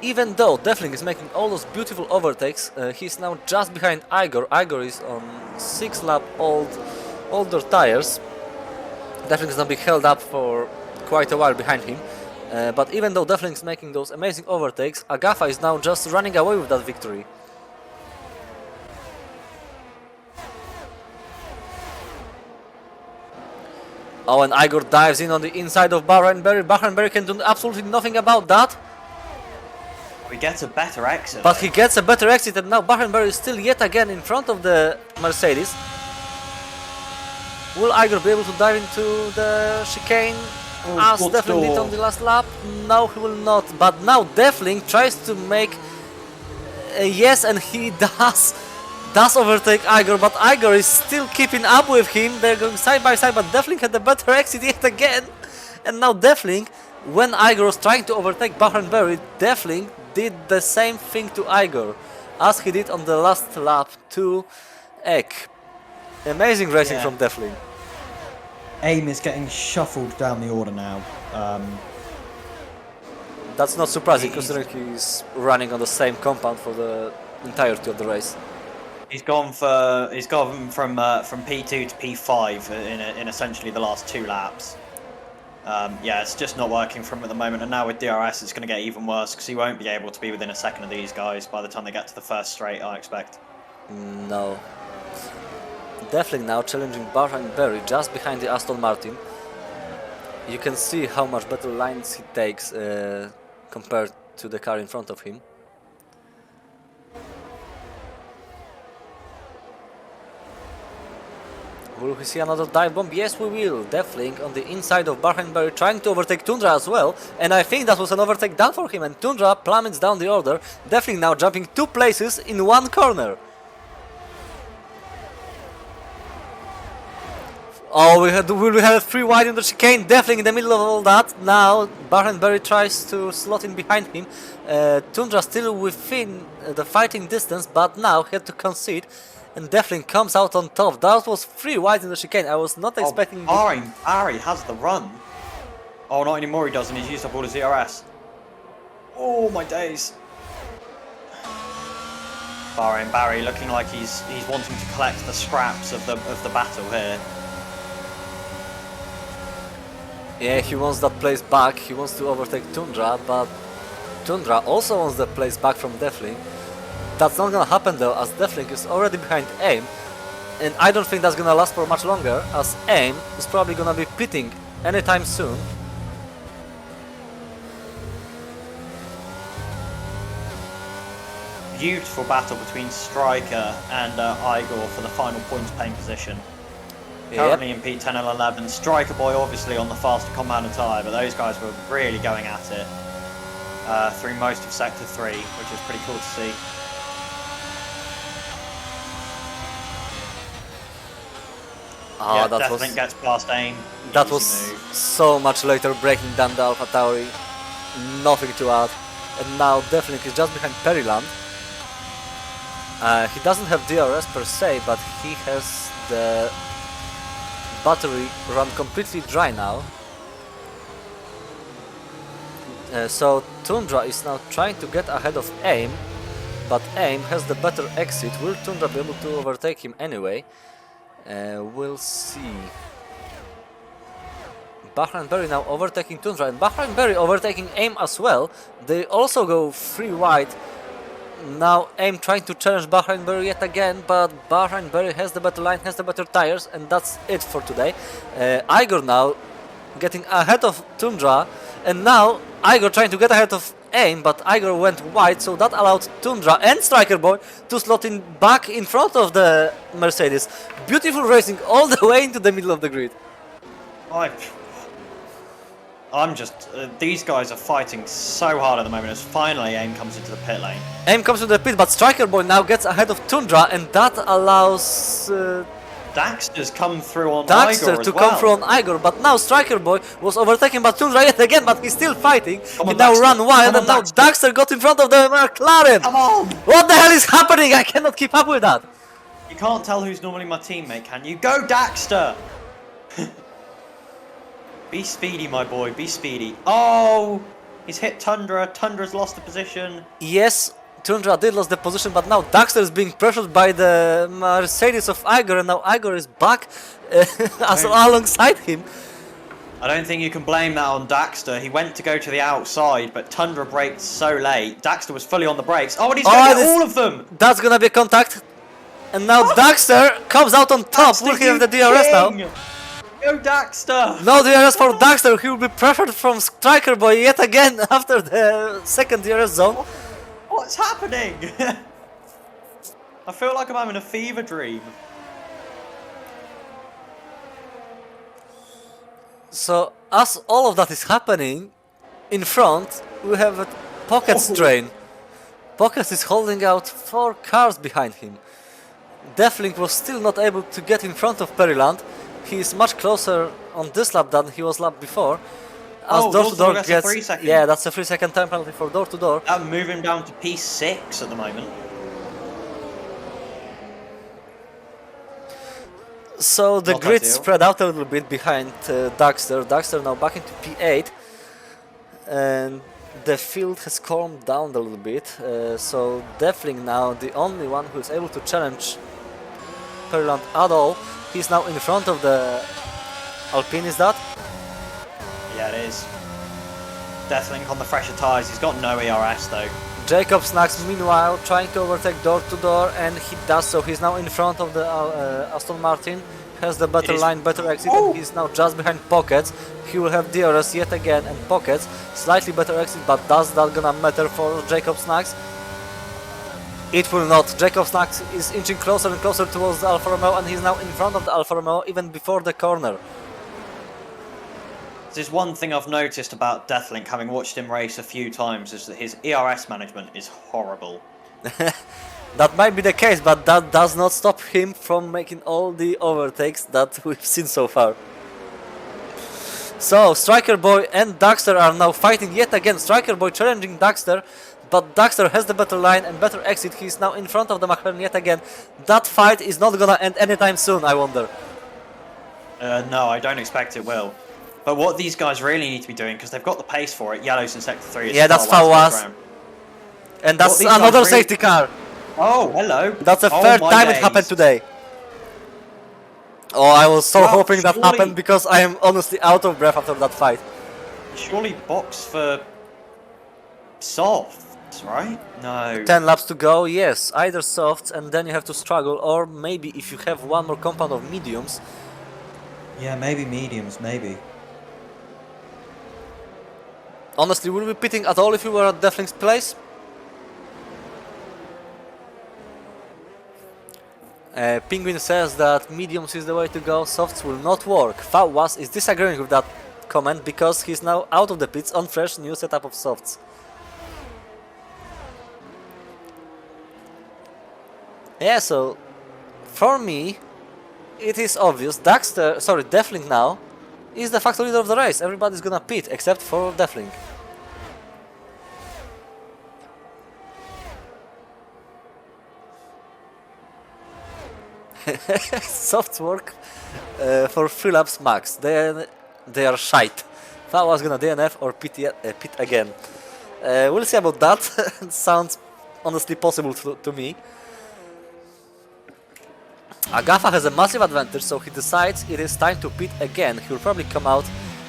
Even though Defling is making all those beautiful overtakes, he's now just behind Igor. Igor is on 6 lap older tires. Defling is going to be held up for quite a while behind him. But even though Defling is making those amazing overtakes, Agafa is now just running away with that victory. Oh, and Igor dives in on the inside of Bahrain-Berry. Bahrain-Berry can do absolutely nothing about that. He gets a better exit. But he gets a better exit, and now Bahrain-Berry is still yet again in front of the Mercedes. Will Igor be able to dive into the chicane as Defling did on the last lap? No, he will not. But now Defling tries to make a yes, and he does overtake Igor, but Igor is still keeping up with him. They're going side by side, but Defling had a better exit yet again. And now Defling, when Igor was trying to overtake Bahrain-Berry, Defling did the same thing to Igor as he did on the last lap to Ek. Amazing racing from Defling. AIM is getting shuffled down the order now. That's not surprising considering he's running on the same compound for the entirety of the race. He's gone from P2 to P5 in essentially the last 2 laps. Yeah, it's just not working for him at the moment, and now with DRS it's going to get even worse because he won't be able to be within a second of these guys by the time they get to the first straight, I expect. No. Defling now challenging Bahrain-Berry just behind the Aston Martin. You can see how much better lines he takes compared to the car in front of him. Will we see another dive bomb? Yes, we will. Defling on the inside of Bahrain-Berry trying to overtake Tundra as well. And I think that was an overtake down for him. And Tundra plummets down the order. Defling now jumping 2 places in 1 corner. Oh, we have 3 wide in the chicane. Defling in the middle of all that. Now Bahrain-Berry tries to slot in behind him. Tundra still within the fighting distance, but now he had to concede. And Defling comes out on top. That was 3 wide in the chicane. I was not expecting... Ari has the run. Oh, not anymore he doesn't. He's used up all his DRS. Oh, my days. Bahrain-Berry looking like he's wanting to collect the scraps of the battle here. Yeah, he wants that place back. He wants to overtake Tundra, but Tundra also wants the place back from Defling. That's not gonna happen though, as Defling is already behind AIM, and I don't think that's gonna last for much longer, as AIM is probably gonna be pitting anytime soon. Beautiful battle between Striker and Igor for the final points paying position. Currently in P10 and 11, Striker Boy obviously on the faster compound tyre, but those guys were really going at it through most of Sector 3, which was pretty cool to see. Ah, that Defling gets past AIM. That was so much later breaking down the AlphaTauri. Nothing to add. And now Defling is just behind Periland. He doesn't have DRS per se, but he has the battery run completely dry now. So Tundra is now trying to get ahead of AIM, but AIM has the better exit. Will Tundra be able to overtake him anyway? We'll see. Bahrain-Berry now overtaking Tundra, and Bahrain-Berry overtaking AIM as well. They also go 3 wide. Now AIM trying to challenge Bahrain-Berry yet again, but Bahrain-Berry has the better line, has the better tires, and that's it for today. Igor now getting ahead of Tundra, and now Igor trying to get ahead of AIM, but Igor went wide, so that allowed Tundra and Striker Boy to slot in back in front of the Mercedes. Beautiful racing all the way into the middle of the grid. I'm just... these guys are fighting so hard at the moment as finally AIM comes into the pit lane. AIM comes to the pit, but Striker Boy now gets ahead of Tundra, and that allows... Daxter's come through on Daxter Igor to come through on Igor, but now Striker Boy was overtaken by Tundra yet again, but he's still fighting. He now ran wild, and now Daxter got in front of the McLaren. Come on! What the hell is happening? I cannot keep up with that. You can't tell who's normally my teammate, can you? Go Daxter! Be speedy, my boy, be speedy. Oh! He's hit Tundra. Tundra's lost the position. Yes, Tundra did lose the position, but now Daxter is being pressured by the Mercedes of Igor, and now Igor is back alongside him. I don't think you can blame that on Daxter. He went to go to the outside, but Tundra braked so late. Daxter was fully on the brakes. Oh, and he's going to get all of them! That's gonna be a contact. And now Daxter comes out on top. Will he have the DRS now? Go Daxter! No DRS for Daxter, he will be pressured from Striker Boy yet again after the second DRS zone. What's happening? I feel like I'm having a fever dream. So, as all of that is happening, in front we have a Pockets train. Pockets is holding out 4 cars behind him. Deathlink was still not able to get in front of Periland. He is much closer on this lap than he was lap before. As door-to-door that's gets... a 3 second. Yeah, that's a 3-second time penalty for door-to-door. I'm moving down to P6 at the moment. So the Not grid ideal. spread out a little bit behind Daxter. Daxter now back into P8. And the field has calmed down a little bit. So Deathlink now the only one who is able to challenge Periland at all. He's now in front of the Alpine, is that? Yeah, it is. Deathlink on the fresher tyres. He's got no ERS though. Jacob Snacks meanwhile trying to overtake door-to-door, and he does so. He's now in front of the Aston Martin, has the better line, better exit, and he's now just behind Pockets. He will have DRS yet again, and Pockets slightly better exit, but does that gonna matter for Jacob Snacks? It will not. Jacob Snacks is inching closer and closer towards the Alfa Romeo, and he's now in front of the Alfa Romeo even before the corner. There's one thing I've noticed about Deathlink, having watched him race a few times, is that his ERS management is horrible. That might be the case, but that does not stop him from making all the overtakes that we've seen so far. So, Striker Boy and Daxter are now fighting yet again. Striker Boy challenging Daxter, but Daxter has the better line and better exit. He's now in front of the McLaren yet again. That fight is not gonna end anytime soon, I wonder. No, I don't expect it will. But what these guys really need to be doing, because they've got the pace for it, yellows in sector 3. Yeah, that's Fawaz. And that's these guys another really- safety car. Oh, hello. That's the Oh, third my time it days. happened today. Oh, I was so Well, hoping that surely- happened because I am honestly out of breath after that fight. Surely box for softs, right? No. 10 laps to go, yes, either softs and then you have to struggle, or maybe if you have one more compound of mediums. Yeah, maybe mediums, maybe. Honestly, will we be pitting at all if we were at Deathlink's place? Penguin says that mediums is the way to go, softs will not work. Fawaz is disagreeing with that comment because he's now out of the pits on fresh new setup of softs. Yeah, so for me it is obvious. Deathlink now is the factor leader of the race. Everybody's gonna pit except for Deathlink. Soft work for 3 laps max. They are shite. Fawaz gonna DNF or pit again. We'll see about that. It sounds honestly possible to me. Agafa has a massive advantage, so he decides it is time to pit again. He will probably come out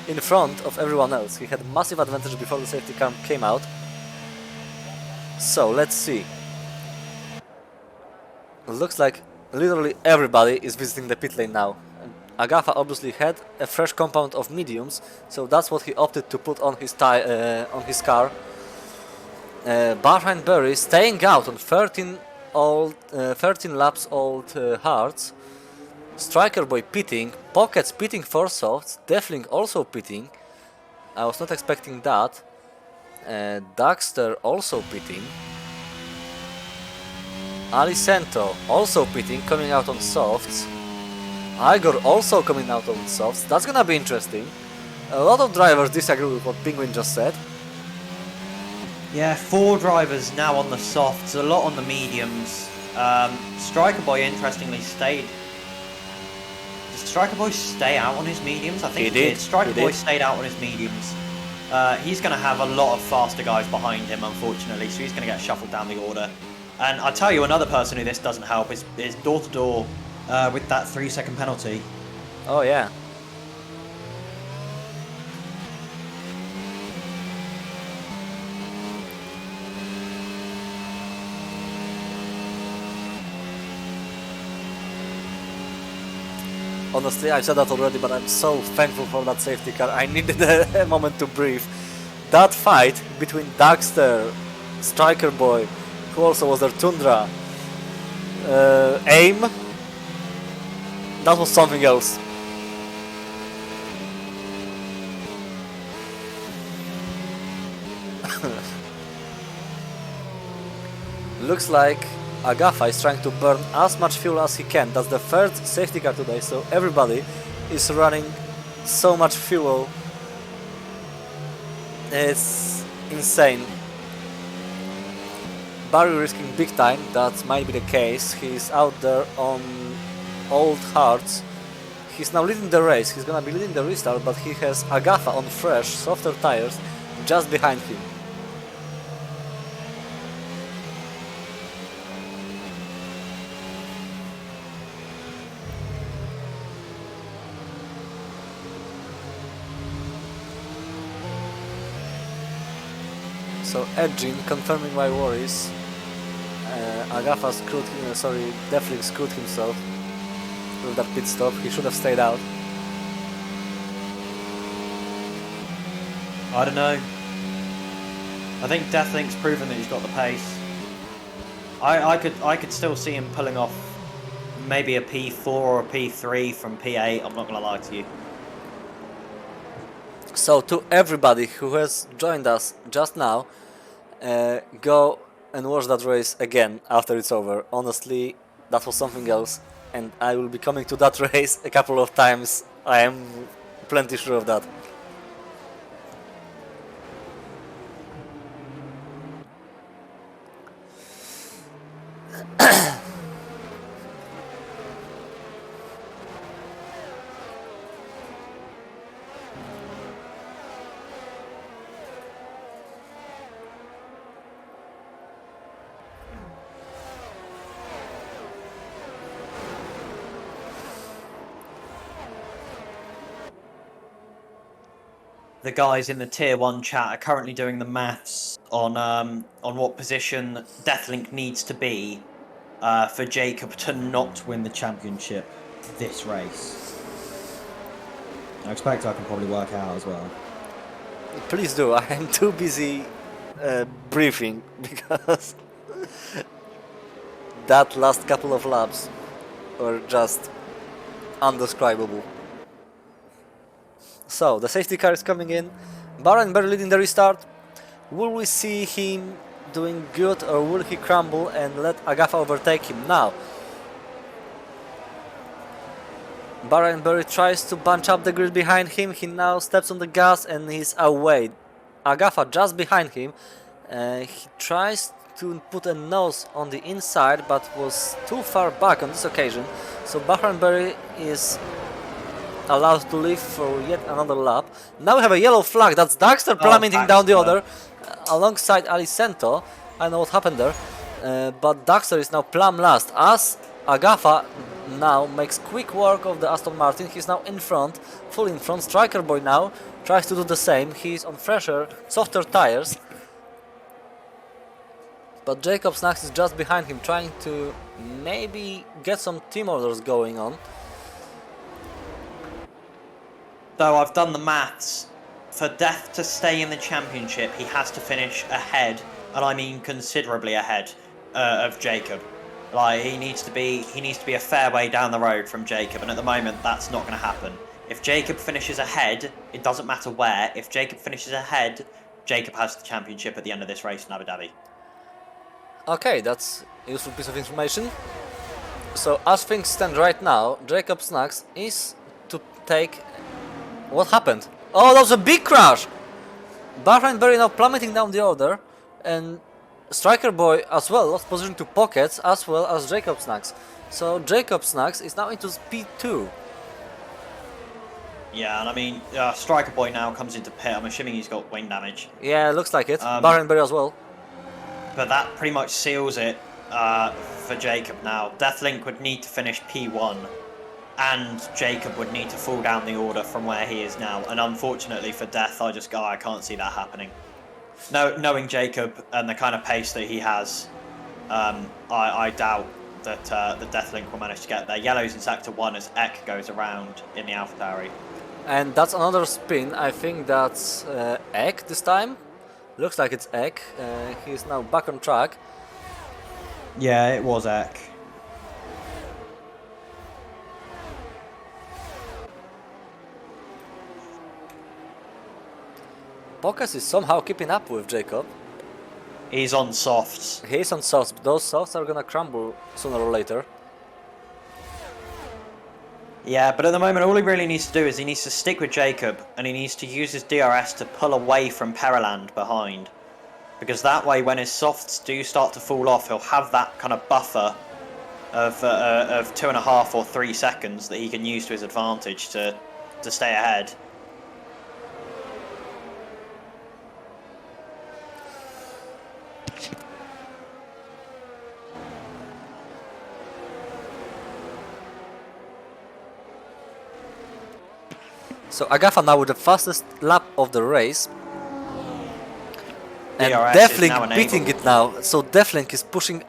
in front of everyone else. He had massive advantage before the safety car came out. So let's see. Looks like literally everybody is visiting the pit lane now. Agafa obviously had a fresh compound of mediums, so that's what he opted to put on his car. Bahrain Berry staying out on 13 laps old hards. Striker Boy pitting, Pockets pitting for softs, Deathlink also pitting. I was not expecting that. Daxter also pitting. Alicento also pitting, coming out on softs. Igor also coming out on softs. That's gonna be interesting. A lot of drivers disagree with what Penguin just said. Yeah, 4 drivers now on the softs, a lot on the mediums. Striker Boy interestingly stayed. Did Striker Boy stay out on his mediums? I think he did. Striker Boy stayed out on his mediums. He's going to have a lot of faster guys behind him, unfortunately, so he's going to get shuffled down the order. And I'll tell you another person who this doesn't help is door-to-door. With that 3-second penalty. Oh yeah. Honestly, I said that already, but I'm so thankful for that safety car. I needed a moment to breathe. That fight between Daxter, Striker Boy, who also was their Tundra, AIM, that was something else. Looks like Agafa is trying to burn as much fuel as he can. That's the third safety car today, so everybody is running so much fuel. It's insane. Barry risking big time, that might be the case. He's out there on old hards. He's now leading the race, he's gonna be leading the restart, but he has Agafa on fresh, softer tires just behind him. So Edgin confirming my worries. Agafa screwed him, sorry, Deflink screwed himself with that pit stop. He should have stayed out. I don't know. I think Deathlink's proven that he's got the pace. I could still see him pulling off maybe a P4 or a P3 from P8. I'm not gonna lie to you. So to everybody who has joined us just now, go and watch that race again after it's over. Honestly, that was something else, and I will be coming to that race a couple of times. I am plenty sure of that. The guys in the tier 1 chat are currently doing the maths on what position Deathlink needs to be for Jacob to not win the championship this race. I expect I can probably work out as well. Please do, I am too busy briefing because that last couple of laps were just undescribable. So, the safety car is coming in, Baran Berry leading the restart. Will we see him doing good, or will he crumble and let Agafa overtake him? Now, Baran Berry tries to bunch up the grid behind him, he now steps on the gas and he's away. Agafa just behind him, he tries to put a nose on the inside but was too far back on this occasion, so Baran Berry is allowed to leave for yet another lap. Now we have a yellow flag, that's Daxter plummeting down the order alongside Alicento. I know what happened there, but Daxter is now plumb last as Agafa now makes quick work of the Aston Martin. He's now in front, full in front. Striker Boy now tries to do the same, he's on fresher, softer tires, but Jacob Snacks is just behind him, trying to maybe get some team orders going on. Though I've done the maths, for Death to stay in the championship, he has to finish ahead, and I mean considerably ahead of Jacob. Like he needs to be a fair way down the road from Jacob, and at the moment that's not going to happen. If Jacob finishes ahead, it doesn't matter where. If Jacob finishes ahead, Jacob has the championship at the end of this race in Abu Dhabi. Okay, that's a useful piece of information. So as things stand right now, Jacob Snacks is to take. What happened? Oh, that was a big crash! Bahrain Berry now plummeting down the order, and Striker Boy as well lost position to Pockets as well as Jacob Snacks. So Jacob Snacks is now into P2. Yeah, and I mean, Striker Boy now comes into pit. I'm assuming he's got wing damage. Yeah, looks like it. Bahrain Berry as well. But that pretty much seals it for Jacob now. Deathlink would need to finish P1. And Jacob would need to fall down the order from where he is now. And unfortunately for Death, I can't see that happening. No, knowing Jacob and the kind of pace that he has, I doubt that Deathlink will manage to get there. Yellow's in sector 1 as Ek goes around in the AlphaTauri. And that's another spin. I think that's Ek this time. Looks like it's Ek. He's now back on track. Yeah, it was Ek. Pockets is somehow keeping up with Jacob. He's on softs. He's on softs, but those softs are gonna crumble sooner or later. Yeah, but at the moment all he really needs to do is he needs to stick with Jacob and he needs to use his DRS to pull away from Periland behind. Because that way when his softs do start to fall off, he'll have that kind of buffer of 2.5 or 3 seconds that he can use to his advantage to stay ahead. So Agafa now with the fastest lap of the race. And DRS is now Deathlink enabled. beating it now. So Deathlink is pushing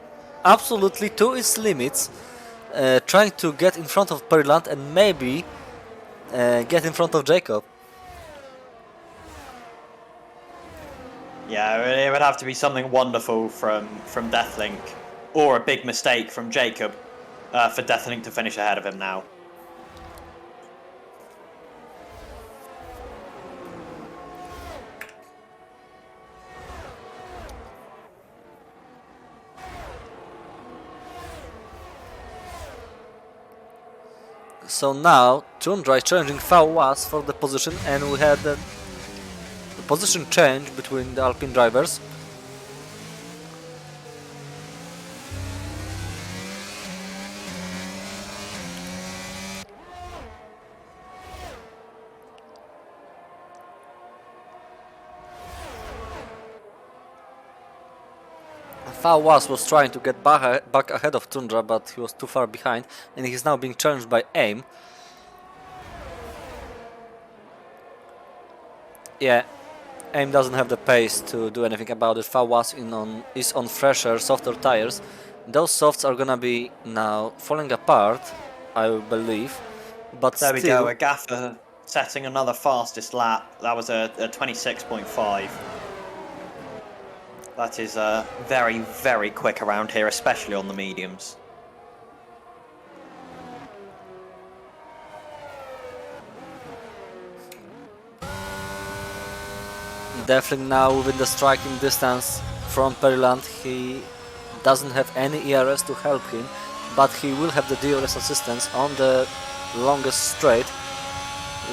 absolutely to its limits. Trying to get in front of Periland and maybe get in front of Jacob. Yeah, it would have to be something wonderful from Deathlink or a big mistake from Jacob for Deathlink to finish ahead of him now. So now Tundra is challenging Fauas for the position, and we had a position change between the Alpine drivers. Fauas was trying to get back ahead of Tundra, but he was too far behind, and he's now being challenged by AIM. Yeah, AIM doesn't have the pace to do anything about it. Fauas is on fresher, softer tires. Those softs are gonna be now falling apart, I believe. But There we still, go, Agafa setting another fastest lap. That was a 26.5. That is very, very quick around here, especially on the mediums. Definitely now within the striking distance from Periland. He doesn't have any ERS to help him, but he will have the DRS assistance on the longest straight.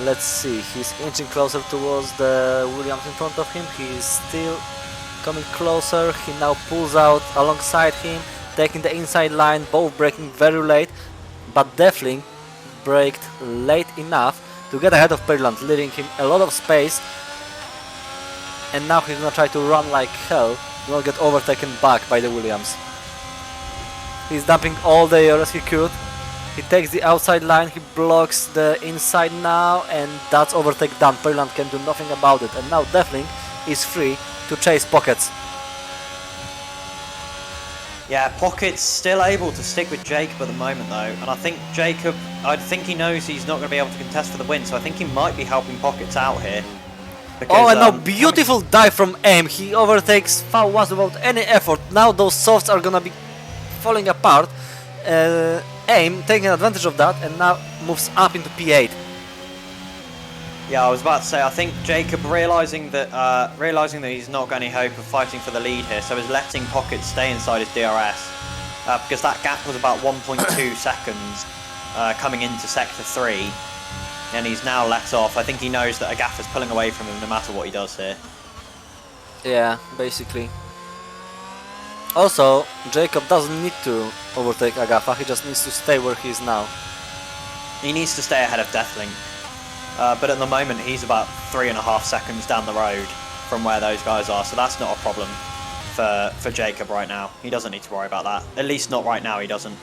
Let's see, he's inching closer towards the Williams in front of him. He's still coming closer. He now pulls out alongside him, taking the inside line, both braking very late, but Deathlink braked late enough to get ahead of Periland, leaving him a lot of space. And now he's gonna try to run like hell, not get overtaken back by the Williams. He's dumping all the ERS he could. He takes the outside line, he blocks the inside now, and that's overtake done. Periland can do nothing about it, and now Deathlink is free to chase Pockets. Yeah, Pocket's still able to stick with Jacob at the moment though, and I think Jacob, I think he knows he's not going to be able to contest for the win, so I think he might be helping Pockets out here. Because, Oh, and now beautiful dive from AIM. He overtakes Fauas without any effort. Now those softs are gonna be falling apart. AIM taking advantage of that and now moves up into P8. Yeah, I was about to say, I think Jacob realising that he's not got any hope of fighting for the lead here, so is letting Pocket stay inside his DRS, because that gap was about 1.2 seconds coming into sector 3, and he's now let off. I think he knows that Agafa's pulling away from him no matter what he does here. Yeah, basically. Also, Jacob doesn't need to overtake Agafa, he just needs to stay where he is now. He needs to stay ahead of Deathlink. But at the moment he's about 3.5 seconds down the road from where those guys are, so that's not a problem for Jacob right now. He doesn't need to worry about that. At least not right now, he doesn't.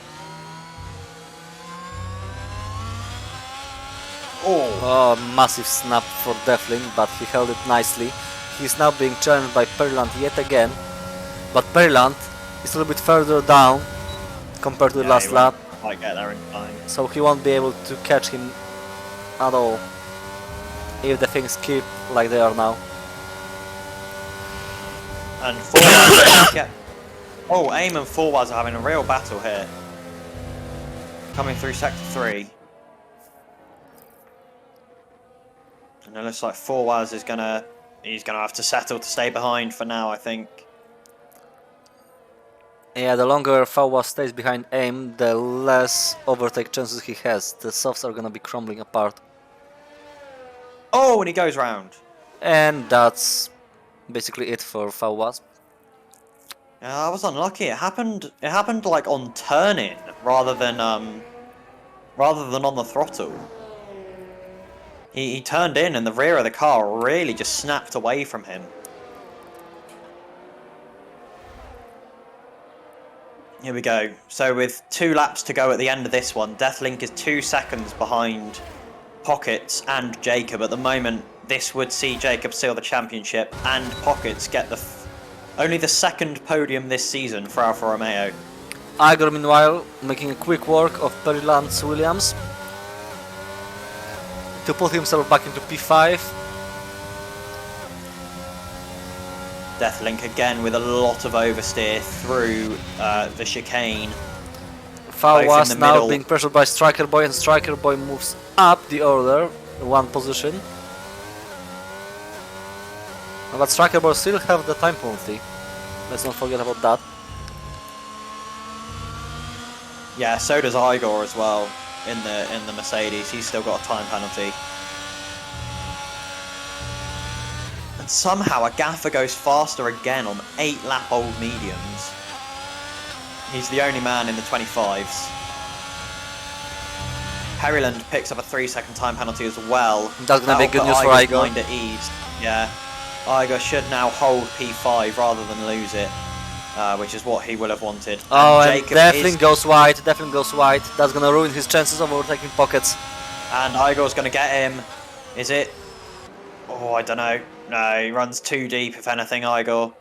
Oh, massive snap for Deathlink, but he held it nicely. He's now being challenged by Periland yet again, but Periland is a little bit further down, compared to the Yeah, last he lap, won't quite get there in time. so he won't be able to catch him at all if the things keep like they are now. And Forwaz get... Oh, Aim and Forwaz are having a real battle here. Coming through sector 3. And it looks like Forwaz is gonna... He's gonna have to settle to stay behind for now, I think. Yeah, the longer Fawaz stays behind Aim, the less overtake chances he has. The softs are gonna be crumbling apart. Oh, and he goes round. And that's basically it for Fawaz. Yeah, I was unlucky. It happened like on turn-in rather than on the throttle. He turned in and the rear of the car really just snapped away from him. Here we go. So with 2 laps to go at the end of this one, Deathlink is 2 seconds behind Pockets and Jacob. At the moment, this would see Jacob seal the championship and Pockets get only the 2nd podium this season for Alfa Romeo. Igor, meanwhile, making a quick work of Perry Lance Williams to put himself back into P5. Deathlink again with a lot of oversteer through the chicane. Fawaz now middle. being pressured by Striker Boy, and Striker Boy moves up the order, 1 position. But Striker Boy still have the time penalty. Let's not forget about that. Yeah, so does Igor as well in the Mercedes. He's still got a time penalty. And somehow Agaffa goes faster again on 8-lap-old mediums. He's the only man in the 25s. Perryland picks up a 3-second time penalty as well. That's gonna be good news for Igor's Igor. mind at ease. Yeah, Igor should now hold P5 rather than lose it, which is what he will have wanted. Oh, and Jacob Deathlink goes wide, Deathlink goes wide. That's gonna ruin his chances of overtaking Pockets. And Igor's going to get him. Is it? Oh, I don't know. No, he runs too deep, if anything, Igor.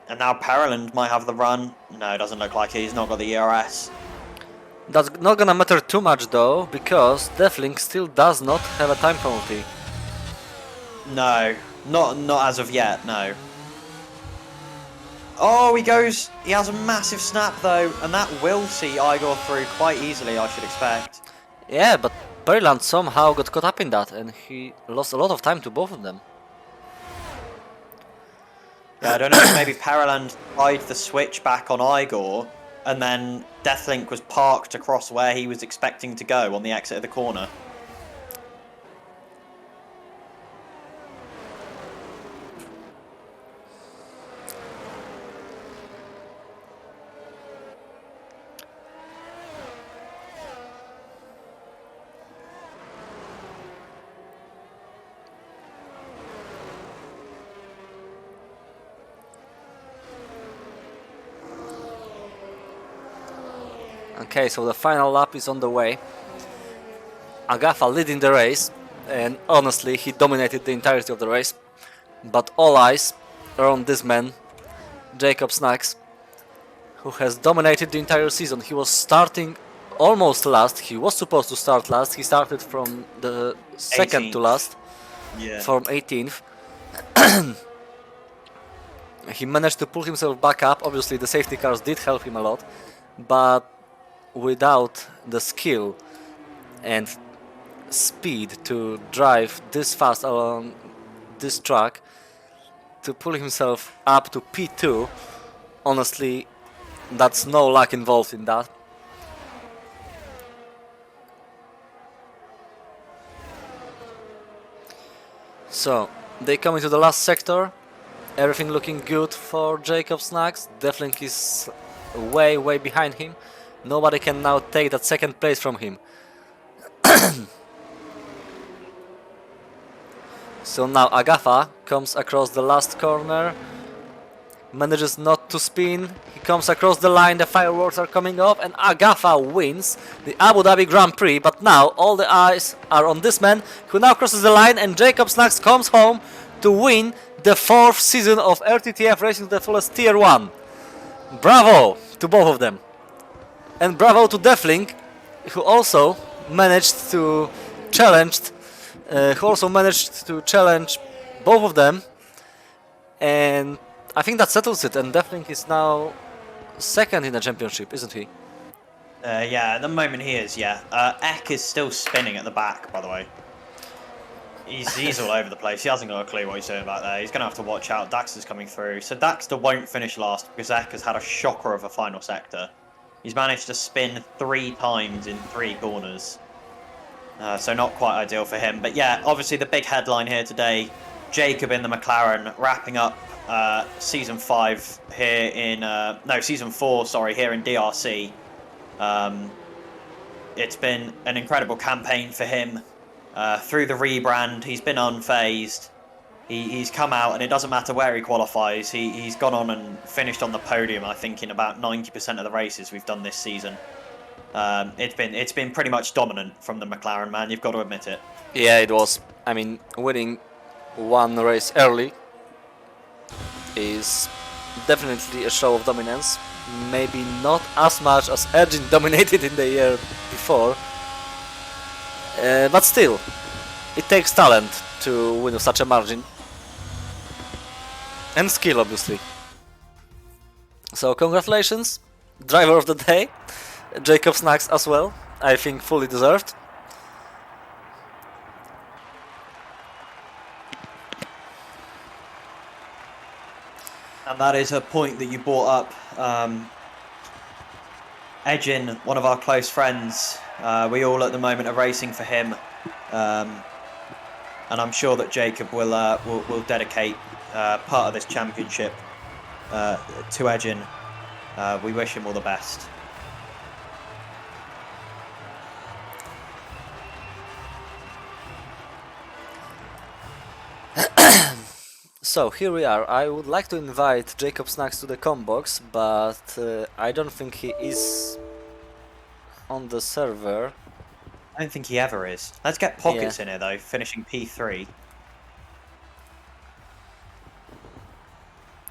And now Perryland might have the run. No, it doesn't look like it. He's not got the ERS. That's not gonna matter too much though, because Deathlink still does not have a time penalty. No, not as of yet, no. Oh, he has a massive snap though, and that will see Igor through quite easily, I should expect. Yeah, but Perryland somehow got caught up in that, and he lost a lot of time to both of them. Yeah, I don't know if maybe Perryland tried the switch back on Igor, and then Deathlink was parked across where he was expecting to go on the exit of the corner. Okay, so the final lap is on the way. Agaffa leading the race, and honestly, he dominated the entirety of the race. But all eyes are on this man, Jacob Snacks, who has dominated the entire season. He was starting almost last. He was supposed to start last. He started from the second to 18th. last, Yeah. from 18th. He managed to pull himself back up. Obviously, the safety cars did help him a lot, but without the skill and speed to drive this fast along this track, to pull himself up to P2, honestly, that's no luck involved in that. So, they come into the last sector. Everything looking good for Jacob Snacks. Deathlink is way behind him. Nobody can now take that second place from him. So now Agaffa comes across the last corner, manages not to spin. He comes across the line, the fireworks are coming off, and Agaffa wins the Abu Dhabi Grand Prix. But now all the eyes are on this man, who now crosses the line, and Jacob Snacks comes home to win the 4th season of RTTF Racing to the fullest Tier 1. Bravo to both of them. And bravo to Deathling, who also managed to challenge both of them. And I think that settles it, and Deathling is now second in the championship, isn't he? Yeah, at the moment he is, yeah. Eck is still spinning at the back, by the way. He's all over the place. He hasn't got a clue what he's doing back there. He's going to have to watch out. Daxter's coming through. So Daxter won't finish last because Eck has had a shocker of a final sector. He's managed to spin 3 times in 3 corners. So not quite ideal for him. But yeah, obviously the big headline here today, Jacob in the McLaren wrapping up season 5 here in... season 4, sorry, here in DRC. It's been an incredible campaign for him. Through the rebrand, he's been unfazed. He's come out, and it doesn't matter where he qualifies. He's gone on and finished on the podium, I think, in about 90% of the races we've done this season. It's been pretty much dominant from the McLaren, man. You've got to admit it. Yeah, it was. I mean, winning one race early is definitely a show of dominance. Maybe not as much as Ergin dominated in the year before. But still, it takes talent to win with such a margin. And skill, obviously. So, congratulations, driver of the day. Jacob Snacks as well. I think fully deserved. And that is a point that you brought up. Edgin, one of our close friends, we all at the moment are racing for him. And I'm sure that Jacob will dedicate part of this championship to Edgin. We wish him all the best. So here we are. I would like to invite Jacob Snacks to the combox, but I don't think he is on the server. I don't think he ever is. Let's get Pockets in here though, finishing P3.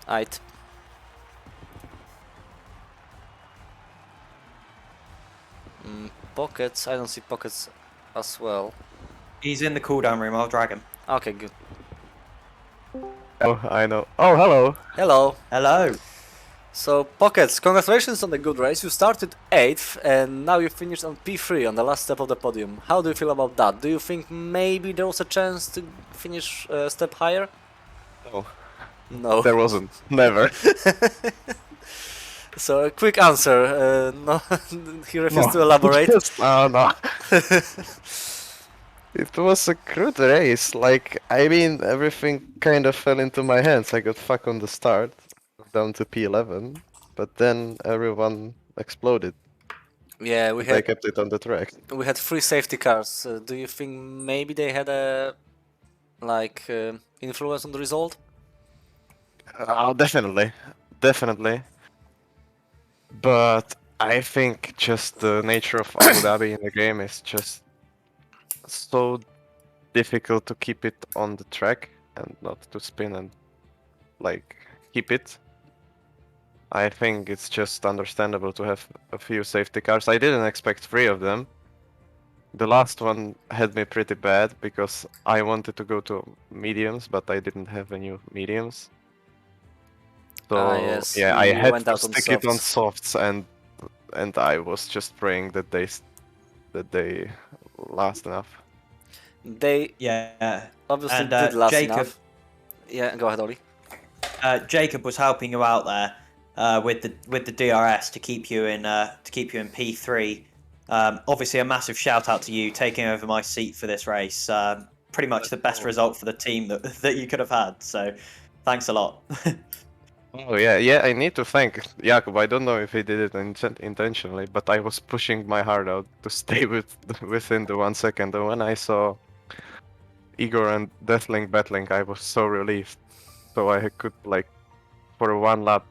Aight. Pockets, I don't see Pockets as well. He's in the cooldown room, I'll drag him. Okay, good. Oh, I know. Oh, hello. Hello. Hello. So, Pockets, congratulations on the good race. You started 8th and now you finished on P3 on the last step of the podium. How do you feel about that? Do you think maybe there was a chance to finish a step higher? No, No. there wasn't. Never. So, a quick answer. No, he refused to elaborate. No. It was a crude race. Like, I mean, everything kind of fell into my hands. I got fucked on the start, down to P11, but then everyone exploded. Yeah, I kept it on the track. we had 3 safety cars. Do you think maybe they had a influence on the result? Oh, definitely. But I think just the nature of Abu Dhabi in the game is just so difficult to keep it on the track and not to spin and keep it. I think it's just understandable to have a few safety cars. I didn't expect 3 of them. The last one had me pretty bad because I wanted to go to mediums, but I didn't have any mediums. So Yes, yeah, I had went to out on stick it on softs. softs, and I was just praying that they last enough. They Yeah. obviously And, did last Jacob- enough. Yeah, go ahead, Oli. Jacob was helping you out there with the DRS to keep you in P3. Obviously, a massive shout out to you taking over my seat for this race. Pretty much the best result for the team that you could have had. So, thanks a lot. Oh yeah, I need to thank Jakub. I don't know if he did it intentionally, but I was pushing my heart out to stay within the 1 second. And when I saw Igor and Deathling battling, I was so relieved. So I could for 1 lap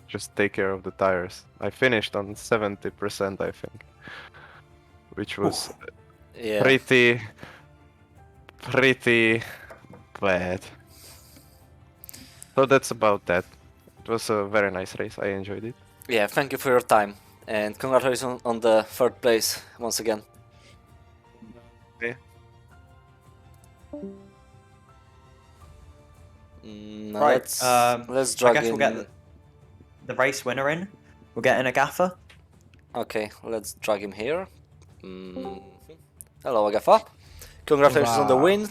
just take care of the tires. I finished on 70%, I think, which was Yeah. pretty bad. So that's about that. It was a very nice race. I enjoyed it. Yeah, thank you for your time, and congratulations on the third place once again. Yeah. Right, let's I drag guess in. we'll get the race winner in. We'll get in a gaffer. Okay, let's drag him here. Hello, Agafa. Congratulations on the Hurrah. win.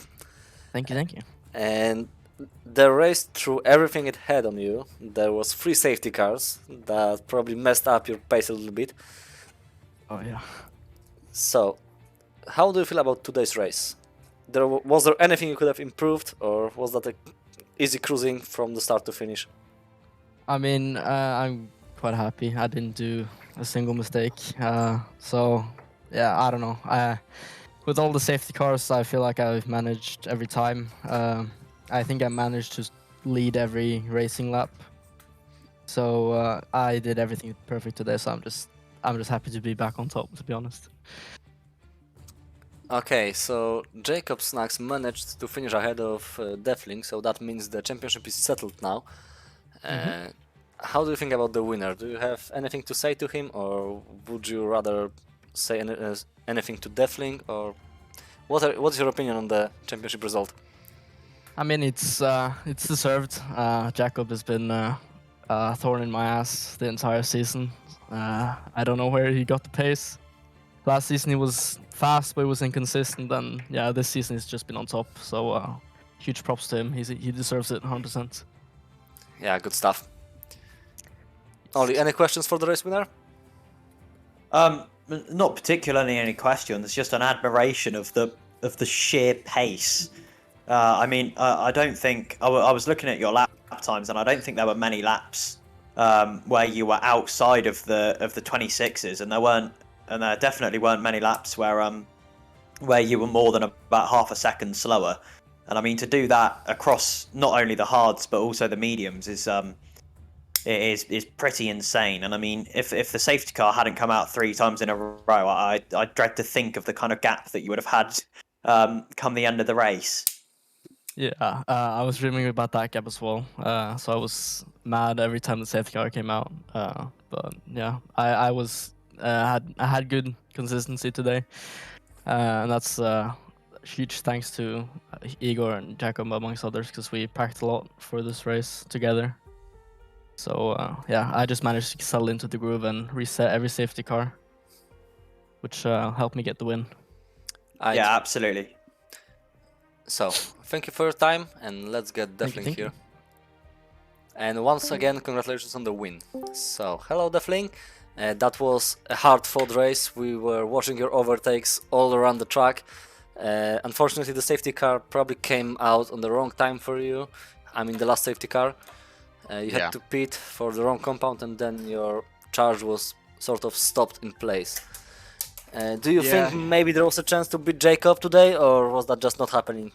Thank you, thank you. And the race threw everything it had on you. There was 3 safety cars that probably messed up your pace a little bit. Oh yeah. So, how do you feel about today's race? Was there anything you could have improved, or was that a easy cruising from the start to finish? I mean, I'm quite happy. I didn't do a single mistake. So yeah, I don't know. With all the safety cars, I feel like I've managed every time. I think I managed to lead every racing lap. So I did everything perfect today. So I'm just happy to be back on top, to be honest. Okay, so Jacob Snacks managed to finish ahead of Deathling, so that means the championship is settled now. How do you think about the winner? Do you have anything to say to him, or would you rather say anything to Deathling, or what's your opinion on the championship result? I mean, it's deserved. Jacob has been a thorn in my ass the entire season. I don't know where he got the pace. Last season he was fast, but he was inconsistent, and yeah, this season he's just been on top. So huge props to him. He deserves it 100%. Yeah, good stuff. Ollie, any questions for the race winner? Not particularly any questions. Just an admiration of the sheer pace. I mean, I don't think I was looking at your lap times, and I don't think there were many laps where you were outside of the 26s, and there definitely weren't many laps where you were more than about half a second slower. And I mean, to do that across not only the hards but also the mediums is pretty insane. And I mean, if the safety car hadn't come out 3 times in a row, I dread to think of the kind of gap that you would have had come the end of the race. Yeah, I was dreaming about that gap as well. So I was mad every time the safety car came out. But yeah, I had good consistency today, and that's huge thanks to Igor and Jacob amongst others, because we packed a lot for this race together. So yeah, I just managed to settle into the groove and reset every safety car, which helped me get the win. Yeah, absolutely. So, thank you for your time, and let's get Deathling Thank here. you. And once again, congratulations on the win. So, hello Deathling. That was a hard-fought race. We were watching your overtakes all around the track. Unfortunately, the safety car probably came out on the wrong time for you. I mean, the last safety car. You had to pit for the wrong compound, and then your charge was sort of stopped in place. Do you think maybe there was a chance to beat Jacob today, or was that just not happening?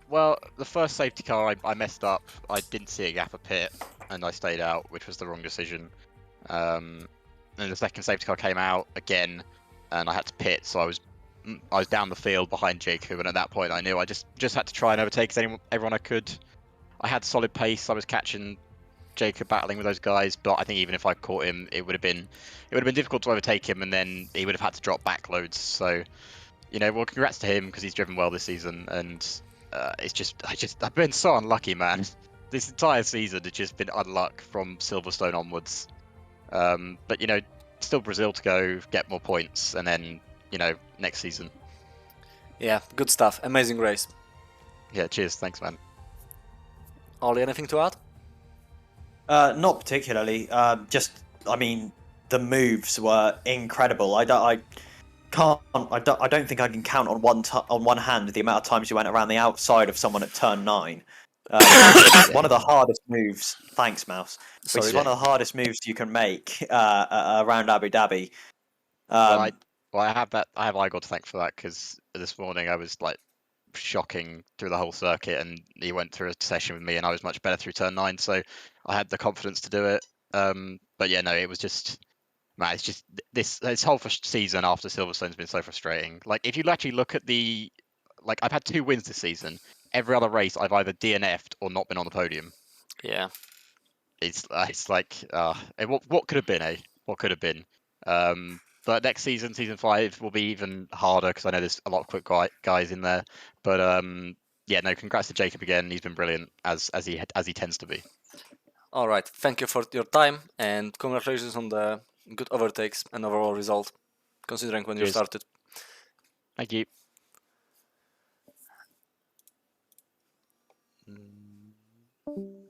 Well, the first safety car I messed up. I didn't see a gap of pit, and I stayed out, which was the wrong decision. And the second safety car came out again, and I had to pit, so I was down the field behind Jacob, and at that point I knew I just had to try and overtake everyone I could. I had solid pace. I was catching Jacob battling with those guys, but I think even if I caught him, it would have been difficult to overtake him, and then he would have had to drop back loads. So, well, congrats to him because he's driven well this season, and I've been so unlucky, man. This entire season it's just been unluck from Silverstone onwards. But still Brazil to go, get more points, and then next season. Yeah, good stuff. Amazing race. Yeah, cheers. Thanks, man. Ollie, anything to add? Not particularly. I mean, the moves were incredible. I don't think I can count on one hand the amount of times you went around the outside of someone at turn 9. One of the hardest moves. Thanks, Mouse. Which is one of the hardest moves you can make around Abu Dhabi. I have Igor to thank for that, because this morning I was like shocking through the whole circuit, and he went through a session with me, and I was much better through turn 9, so I had the confidence to do it. But yeah, no, it was just, man, it's just this whole season after Silverstone's been so frustrating. Like, if you actually look at I've had 2 wins this season. Every other race I've either DNF'd or not been on the podium. Yeah. it's like what could have been, eh? What could have been? But next season, season 5, will be even harder because I know there's a lot of quick guys in there. But yeah, no, congrats to Jacob again. He's been brilliant as he tends to be. All right, thank you for your time and congratulations on the good overtakes and overall result, considering when you Cheers. started. Thank you.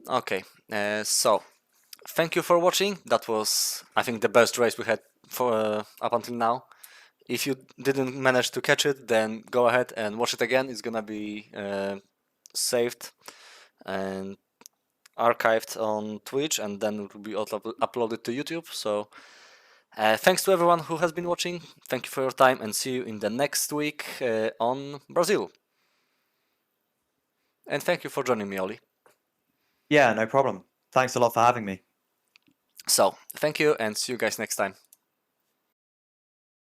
Okay, so thank you for watching. That was, I think, the best race we had for up until now. If you didn't manage to catch it, then go ahead and watch it again. It's gonna be saved and archived on Twitch, and then it will be uploaded to YouTube. So thanks to everyone who has been watching. Thank you for your time, and see you in the next week on Brazil. And thank you for joining me, Oli. Yeah, no problem. Thanks a lot for having me. So thank you, and see you guys next time.